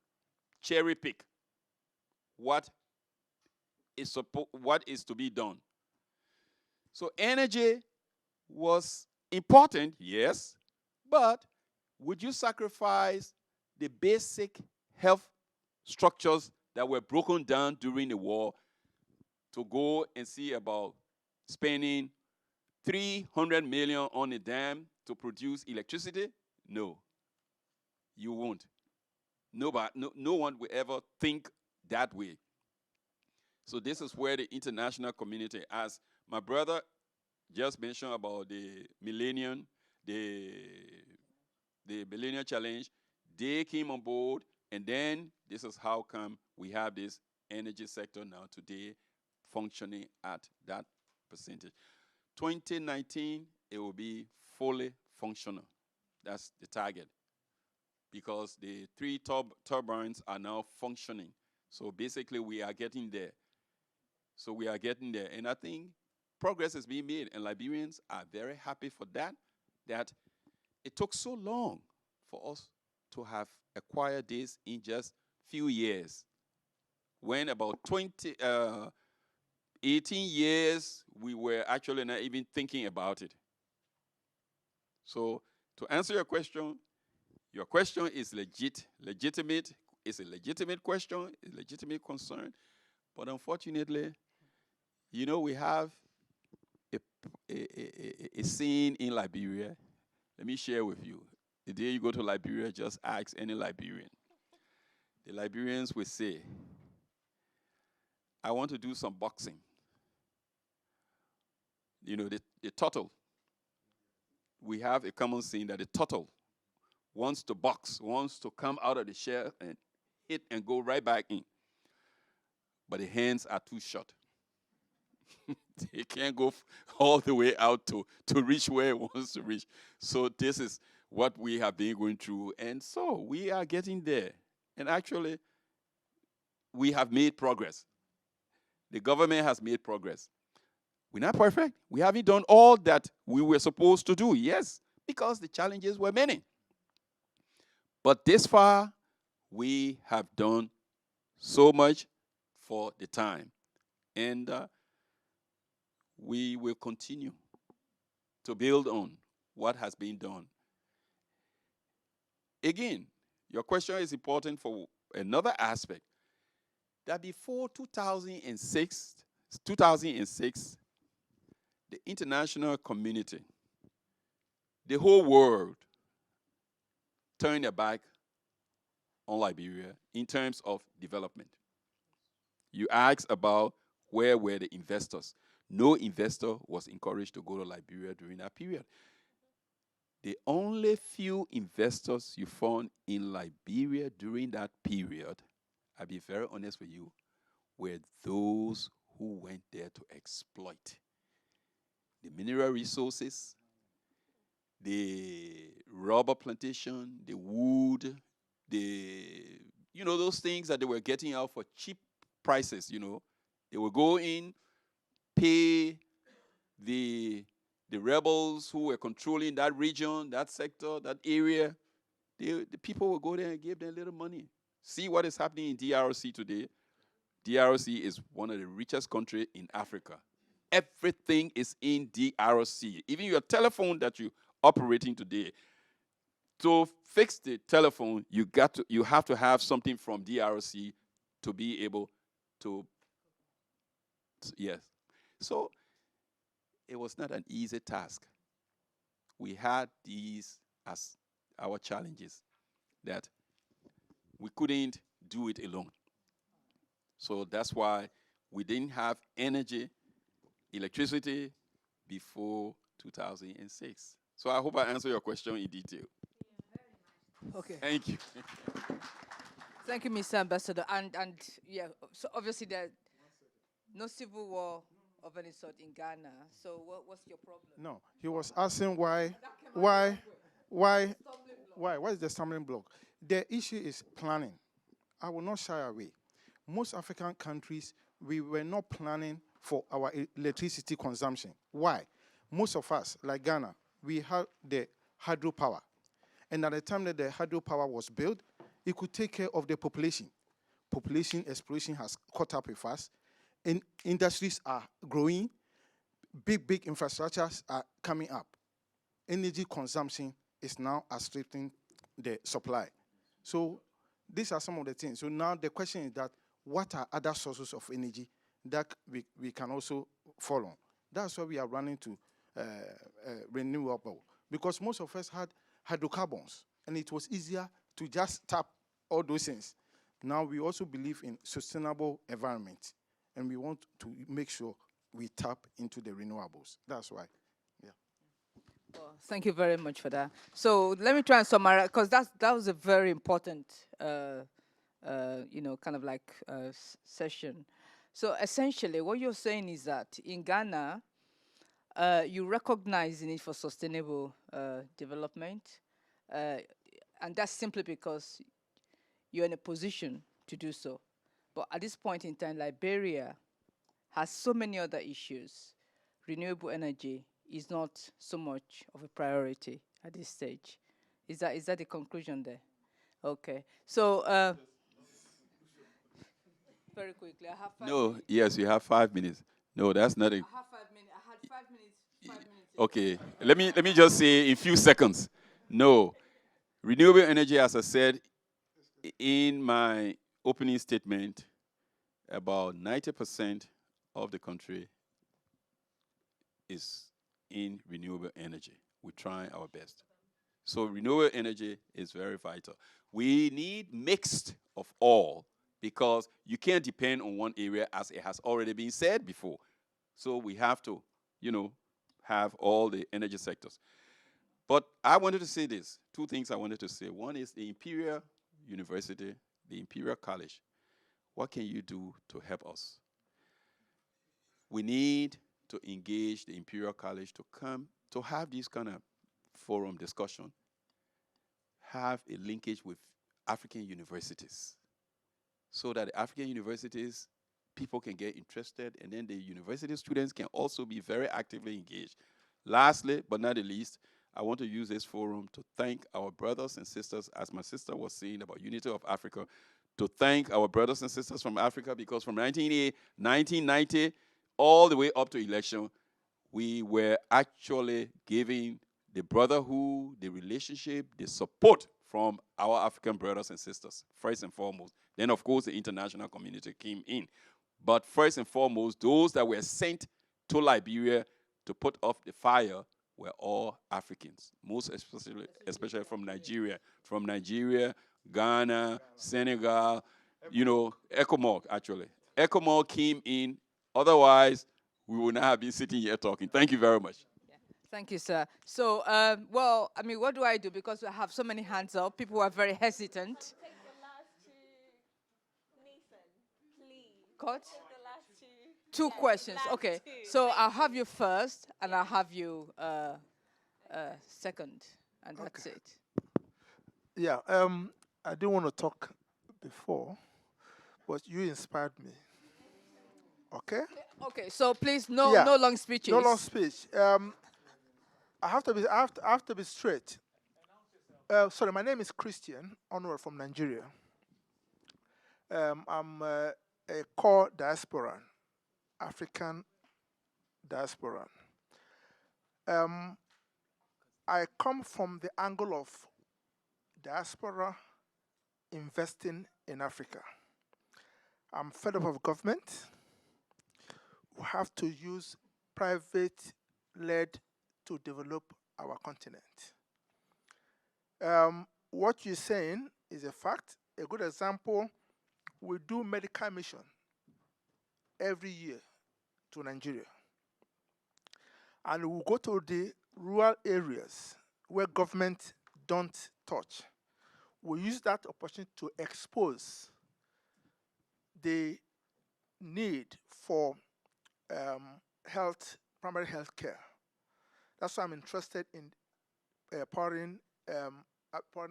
cherry pick what is to be done. So energy was important, yes, but would you sacrifice the basic health structures that were broken down during the war to go and see about spending $300 million on a dam to produce electricity? No, you won't. No one will ever think that way. So this is where the international community, as my brother just mentioned about the Millennium Challenge, they came on board, and then this is how come we have this energy sector now today functioning at that percentage. 2019, it will be fully functional. That's the target, because the 3 turbines are now functioning. So basically, we are getting there. So we are getting there. And I think progress is being made, and Liberians are very happy for that it took so long for us to have acquired this in just few years. When about 18 years, we were actually not even thinking about it. So to answer your question is legitimate. It's a legitimate question, a legitimate concern. But unfortunately, we have a scene in Liberia. Let me share with you. The day you go to Liberia, just ask any Liberian. The Liberians will say, I want to do some boxing. The turtle. We have a common saying that the turtle wants to box, wants to come out of the shell and hit and go right back in. But the hands are too short. They can't go all the way out to reach where it wants to reach. So this is what we have been going through. And so we are getting there. And actually, we have made progress. The government has made progress. We're not perfect. We haven't done all that we were supposed to do, yes, because the challenges were many. But this far, we have done so much for the time. And we will continue to build on what has been done. Again, your question is important for another aspect, that before 2006, the international community, the whole world, turned their back on Liberia in terms of development. You asked about where were the investors. No investor was encouraged to go to Liberia during that period. The only few investors you found in Liberia during that period, I'll be very honest with you, were those who went there to exploit the mineral resources, the rubber plantation, the wood, those things that they were getting out for cheap prices, They will go in, pay the rebels who were controlling that region, that sector, that area. The people will go there and give them a little money. See what is happening in DRC today. DRC is one of the richest countries in Africa. Everything is in DRC. Even your telephone that you're operating today. To fix the telephone, you have to have something from DRC to be able to, yes. So it was not an easy task. We had these as our challenges, that we couldn't do it alone. So that's why we didn't have electricity before 2006. So I hope I answer your question in detail. Okay. Thank you. Thank you, Mr. Ambassador. And yeah, so obviously there's no civil war of any sort in Ghana. So what's your problem? No, he was asking why is the stumbling block? The issue is planning. I will not shy away. Most African countries, we were not planning for our electricity consumption. Why? Most of us, like Ghana, we had the hydropower. And at the time that the hydropower was built, it could take care of the population. Population explosion has caught up with us. Industries are growing. Big infrastructures are coming up. Energy consumption is now outstripping the supply. So these are some of the things. So now the question is that what are other sources of energy that we can also follow? That's why we are running to renewable. Because most of us had hydrocarbons, and it was easier to just tap all those things. Now we also believe in sustainable environment, and we want to make sure we tap into the renewables. That's why. Yeah. Well, thank you very much for that. So let me try and summarize, because that was a very important, kind of like session. So essentially, what you're saying is that in Ghana, you recognize the need for sustainable development, and that's simply because you're in a position to do so. But at this point in time, Liberia has so many other issues. Renewable energy is not so much of a priority at this stage. Is that the conclusion there? Okay. So, very quickly, I have 5 minutes. Yes, you have 5 minutes. No, that's not a... I have 5 minutes. I had 5 minutes. 5 minutes. Okay, let me just say in a few seconds. No, renewable energy, as I said in my opening statement, about 90% of the country is in renewable energy. We're trying our best. So renewable energy is very vital. We need mixed of all, because you can't depend on one area, as it has already been said before. So we have to, have all the energy sectors. But I wanted to say this, 2 things I wanted to say. One is the Imperial University, the Imperial College. What can you do to help us? We need to engage the Imperial College to come to have this kind of forum discussion, have a linkage with African universities, so that the African universities, people can get interested, and then the university students can also be very actively engaged. Lastly, but not the least, I want to use this forum to thank our brothers and sisters, as my sister was saying about Unity of Africa, to thank our brothers and sisters from Africa, because from 1990 all the way up to election, we were actually giving the brotherhood, the relationship, the support from our African brothers and sisters, first and foremost. Then, of course, the international community came in. But first and foremost, those that were sent to Liberia to put off the fire were all Africans, most especially from Nigeria. From Nigeria, Ghana, Senegal, ECOMOG, actually. ECOMOG came in. Otherwise, we would not have been sitting here talking. Thank you very much. Yeah. Thank you, sir. So, what do I do? Because I have so many hands up. People are very hesitant. Take the last 2, Nathan, please. Cut? Take the last 2. 2 questions. Okay. 2. So I'll have you first, and I'll have you second, and that's it. Yeah. I didn't want to talk before, but you inspired me. Okay. Okay. So please, no long speeches. No long speech. I have to be straight. Sorry, my name is Christian Onward from Nigeria. I'm a core diasporan, African diasporan. I come from the angle of diaspora investing in Africa. I'm fed up of government. We have to use private-led to develop our continent. What you're saying is a fact. A good example, we do medical mission every year to Nigeria. And we'll go to the rural areas where government don't touch. We'll use that opportunity to expose the need for primary health care. That's why I'm interested in empowering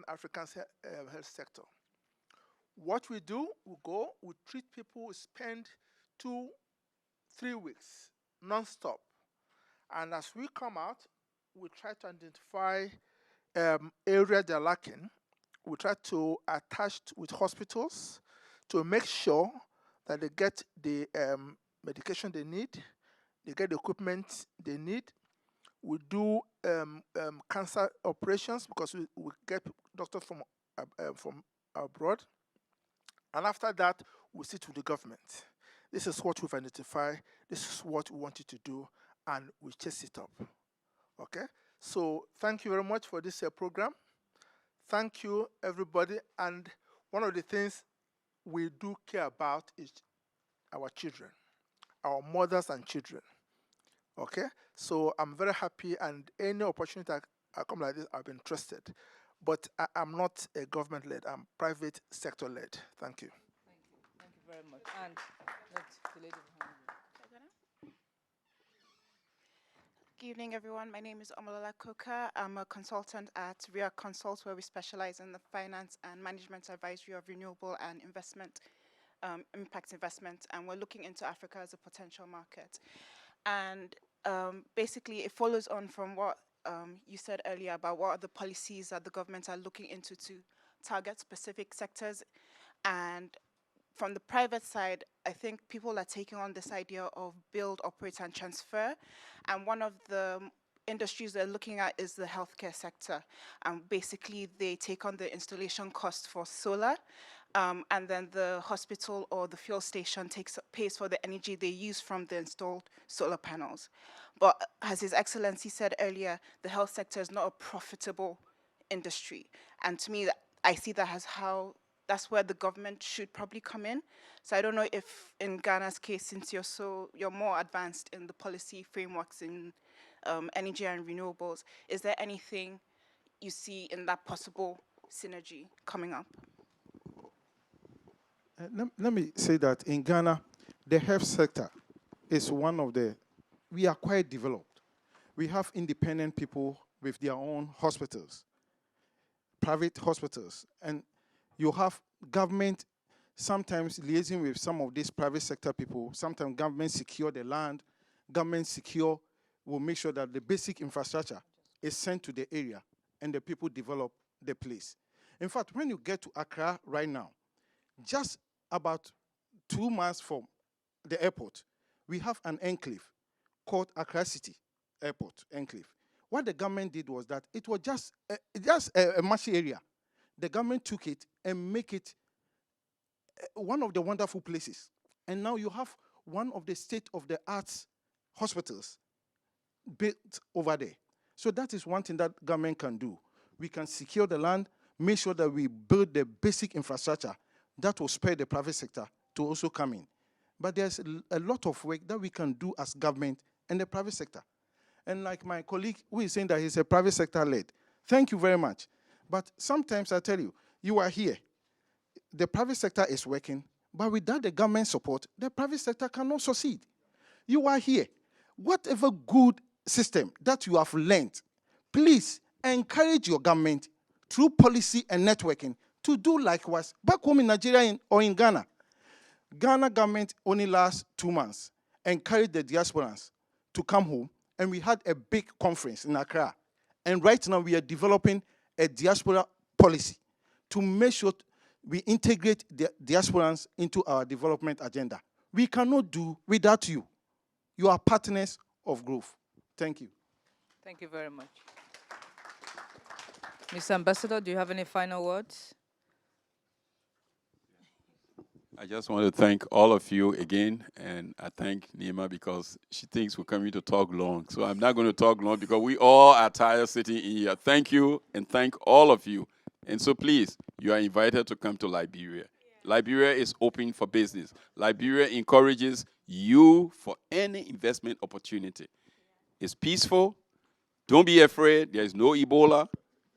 African health sector. What we do, we go, we treat people, we spend 2-3 weeks non-stop. And as we come out, we try to identify areas they're lacking. We try to attach with hospitals to make sure that they get the medication they need, they get the equipment they need. We do cancer operations because we get doctors from abroad. And after that, we sit with the government. This is what we've identified. This is what we wanted to do, and we chase it up. Okay? So thank you very much for this program. Thank you, everybody. And one of the things we do care about is our children, our mothers and children. Okay? So I'm very happy, and any opportunity I come like this, I'll be interested. But I'm not a government-led, I'm private sector-led. Thank you. Thank you very much. And let's the lady behind you. Good evening, everyone. My name is Omolola Koka. I'm a consultant at Ariyo Consult, where we specialize in the finance and management advisory of renewable and investment, impact investment, and we're looking into Africa as a potential market. And basically, it follows on from what you said earlier about what are the policies that the government are looking into to target specific sectors. And from the private side, I think people are taking on this idea of build, operate, and transfer. And one of the industries they're looking at is the healthcare sector. Basically, they take on the installation cost for solar, and then the hospital or the fuel station pays for the energy they use from the installed solar panels. But as His Excellency said earlier, the health sector is not a profitable industry. And to me, I see that as that's where the government should probably come in. So I don't know if in Ghana's case, since you're more advanced in the policy frameworks in energy and renewables, is there anything you see in that possible synergy coming up? Let me say that in Ghana, the health sector is one of we are quite developed. We have independent people with their own hospitals, private hospitals, and you have government sometimes liaising with some of these private sector people. Sometimes government secure the land, government will make sure that the basic infrastructure is sent to the area and the people develop the place. In fact, when you get to Accra right now, just about 2 miles from the airport, we have an enclave called Accra City Airport Enclave. What the government did was that it was just a marshy area. The government took it and make it one of the wonderful places. And now you have one of the state-of-the-art hospitals built over there. So that is one thing that government can do. We can secure the land, make sure that we build the basic infrastructure that will spare the private sector to also come in. But there's a lot of work that we can do as government and the private sector. And like my colleague who is saying that he's a private sector led, thank you very much. But sometimes I tell you, you are here. The private sector is working, but without the government support, the private sector cannot succeed. You are here. Whatever good system that you have learned, please encourage your government through policy and networking to do likewise back home in Nigeria or in Ghana. Ghana government only last 2 months encouraged the diasporans to come home, and we had a big conference in Accra. And right now we are developing a diaspora policy to make sure we integrate the diasporans into our development agenda. We cannot do without you. You are partners of growth. Thank you. Thank you very much. Mr. Ambassador, do you have any final words? I just want to thank all of you again, and I thank Nima because she thinks we're coming to talk long. So I'm not going to talk long because we all are tired sitting in here. Thank you, and thank all of you. And so please, you are invited to come to Liberia. Yeah. Liberia is open for business. Liberia encourages you for any investment opportunity. is peaceful. Don't be afraid. There is no Ebola.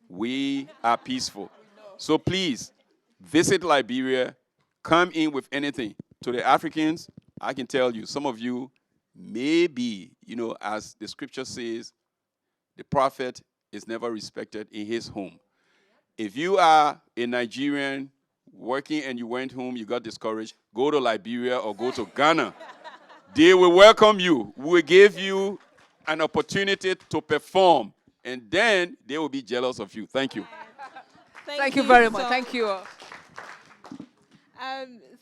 We are peaceful. So please, visit Liberia. Come in with anything. To the Africans, I can tell you, some of you may be, as the scripture says, the prophet is never respected in his home. If you are a Nigerian working and you went home, you got discouraged, go to Liberia or go to Ghana. They will welcome you. We will give you an opportunity to perform, and then they will be jealous of you. Thank you. Thank you very much. Thank you.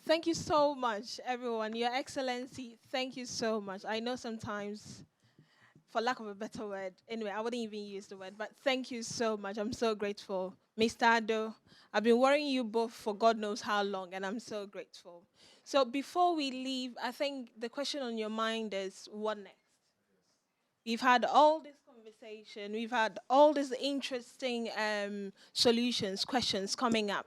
Thank you so much, everyone. Your Excellency, thank you so much. I know sometimes, for lack of a better word, anyway, I wouldn't even use the word, but thank you so much. I'm so grateful. Mr. Addo, I've been worrying you both for God knows how long, and I'm so grateful. So before we leave, I think the question on your mind is, what next? We've had all this conversation. We've had all these interesting solutions, questions coming up.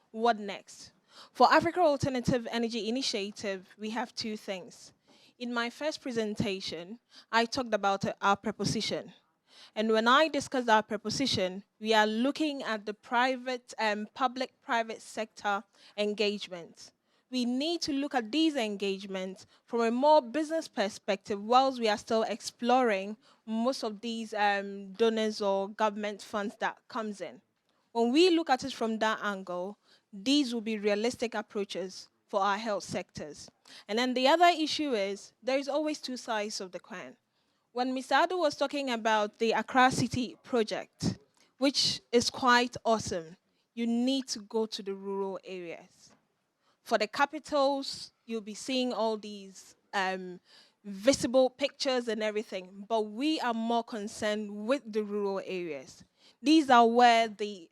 What next? For Africa Alternative Energy Initiative, we have two things. In my first presentation, I talked about our proposition. And when I discussed our proposition, we are looking at the private and public-private sector engagement. We need to look at these engagements from a more business perspective whilst we are still exploring most of these donors or government funds that comes in. When we look at it from that angle, these will be realistic approaches for our health sectors. And then the other issue is there is always two sides of the coin. When Mr. Addo was talking about the Accra City project, which is quite awesome, you need to go to the rural areas. For the capitals, you'll be seeing all these visible pictures and everything, but we are more concerned with the rural areas. These are where the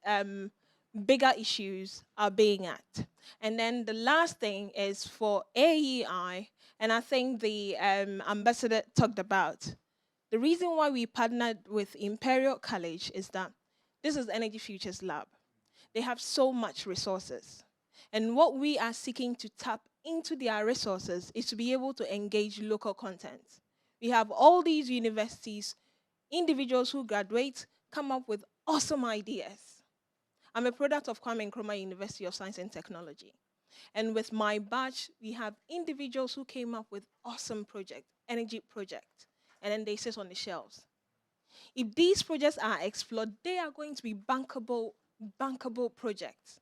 bigger issues are being at. And then the last thing is for AEI, and I think the ambassador talked about. The reason why we partnered with Imperial College is that this is Energy Futures Lab. They have so much resources. And what we are seeking to tap into their resources is to be able to engage local content. We have all these universities, individuals who graduate, come up with awesome ideas. I'm a product of Kwame Nkrumah University of Science and Technology. And with my batch, we have individuals who came up with awesome projects, energy projects, and then they sit on the shelves. If these projects are explored, they are going to be bankable projects.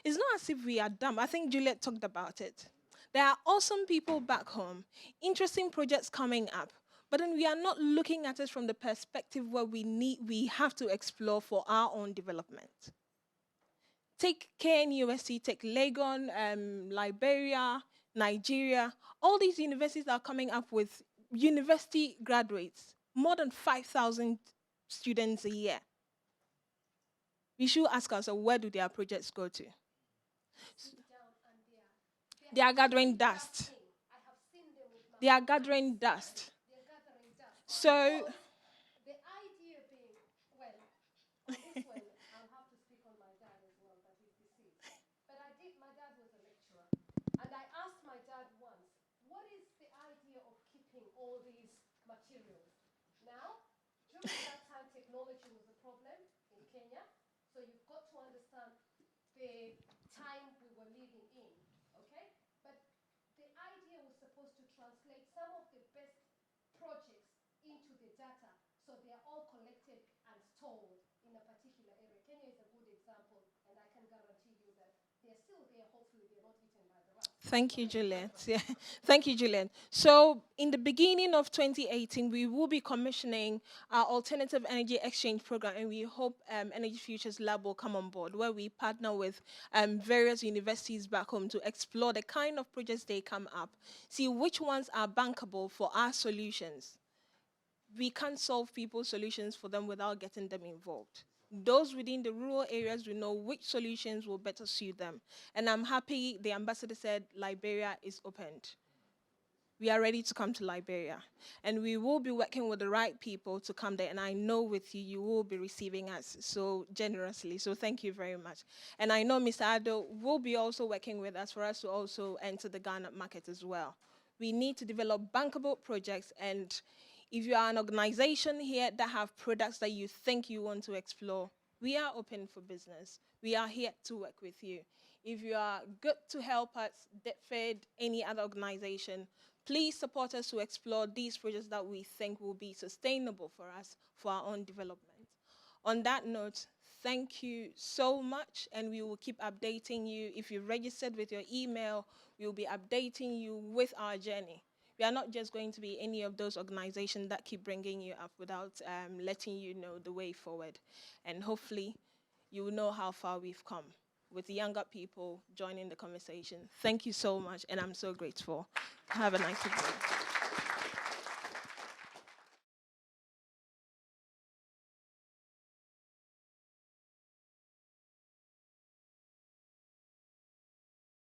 It's not as if we are dumb. I think Juliet talked about it. There are awesome people back home, interesting projects coming up, but then we are not looking at it from the perspective where we have to explore for our own development. Take KNUST, take Legon, Liberia, Nigeria. All these universities are coming up with university graduates, more than 5,000 students a year. We should ask ourselves, where do their projects go to? They are gathering dust. They are gathering dust. So, the idea being, well, on this one, I'll have to speak on my dad as well, but he's deceased. But my dad was a lecturer. And I asked my dad once, what is the idea of keeping all these materials? Now, during that time, technology was a problem in Kenya. So you've got to understand the time we were living in, okay? But the idea was supposed to translate some of the best projects into the data, so they are all collected and stored in a particular area. Kenya is a good example, and I can guarantee you that they're still there. Hopefully, they're not eaten by the rats. Thank you, Juliet. Yeah. Thank you, Juliet. So in the beginning of 2018, we will be commissioning our Alternative Energy Exchange Program, and we hope Energy Futures Lab will come on board, where we partner with various universities back home to explore the kind of projects they come up, see which ones are bankable for our solutions. We can't solve people's solutions for them without getting them involved. Those within the rural areas will know which solutions will better suit them. And I'm happy the ambassador said Liberia is opened. We are ready to come to Liberia. And we will be working with the right people to come there. And I know with you, you will be receiving us so generously. So thank you very much. And I know Mr. Addo will be also working with us for us to also enter the Ghana market as well. We need to develop bankable projects, and If you are an organization here that have products that you think you want to explore, we are open for business. We are here to work with you. If you are good to help us feed any other organization, please support us to explore these projects that we think will be sustainable for us for our own development. On that note, thank you so much, and we will keep updating you. If you registered with your email, we will be updating you with our journey. We are not just going to be any of those organizations that keep bringing you up without letting you know the way forward. And hopefully, you will know how far we've come with younger people joining the conversation. Thank you so much, and I'm so grateful. Have a nice evening.